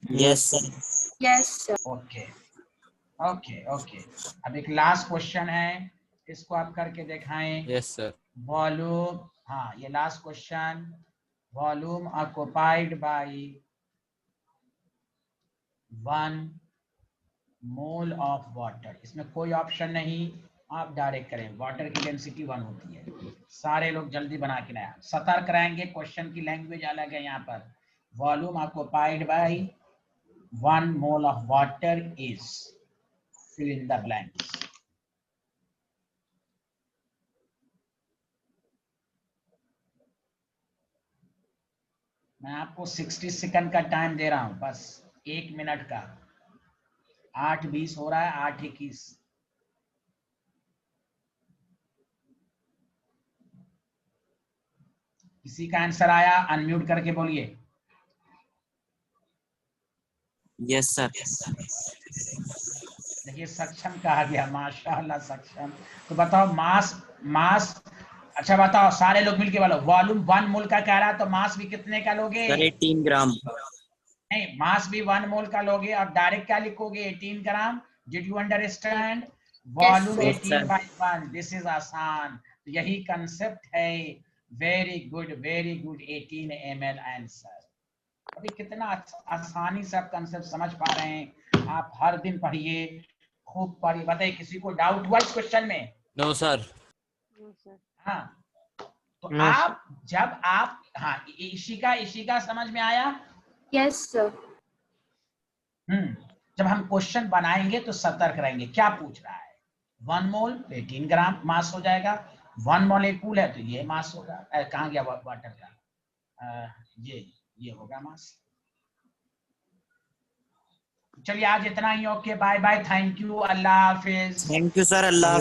Yes sir. Yes, sir. Okay okay okay. अब एक लास्ट क्वेश्चन है, इसको आप करके दिखाएं। Yes, sir. वॉल्यूम, हाँ ये last question, volume occupied by 1 mole of water. इसमें कोई ऑप्शन नहीं, आप डायरेक्ट करें। वाटर की डेंसिटी 1 होती है। सारे लोग जल्दी बना के लाया, सतर्क रहेंगे, क्वेश्चन की लैंग्वेज अलग है यहाँ पर। Volume occupied by 1 mole of water is, fill in the blanks. मैं आपको 60 सेकंड का टाइम दे रहा हूं, बस 1 मिनट का। 8:20 हो रहा है, 8:21। किसी का आंसर आया? अनम्यूट करके बोलिए। Yes sir. देखिए सक्षम कहा गया, माशाल्लाह सक्षम। तो बताओ मास अच्छा बताओ, सारे लोग मिलके बोलो। वॉल्यूम 1 मोल का कह रहा है, तो मास भी कितने का लोगे? सर 18 ग्राम। नहीं, मास भी 1 मोल का लोगे और डायरेक्ट क्या लिखोगे? 18 gram. Did you understand? Volume Yes, 18 sir. by 1, this is आसान। तो यही कंसेप्ट है। Very good 18 ml answer. अभी कितना आसानी से आप कंसेप्ट समझ पा रहे हैं। आप हर दिन पढ़िए, खूब पढ़िए। बताइए, किसी को डाउट हुआ इस क्वेश्चन में? No, sir. हाँ, तो No, आप जब आप, हाँ इशिका समझ में आया? Yes, sir. जब हम क्वेश्चन बनाएंगे तो सतर्क रहेंगे, क्या पूछ रहा है? 1 मोल 18 ग्राम मास हो जाएगा। 1 मॉलिक्यूल है तो ये मास होगा। कहाँ गया वाटर का? ये होगा मास। चलिए आज इतना ही। Okay, bye bye, thank you, अल्लाह हाफिज। Thank you sir. अल्लाह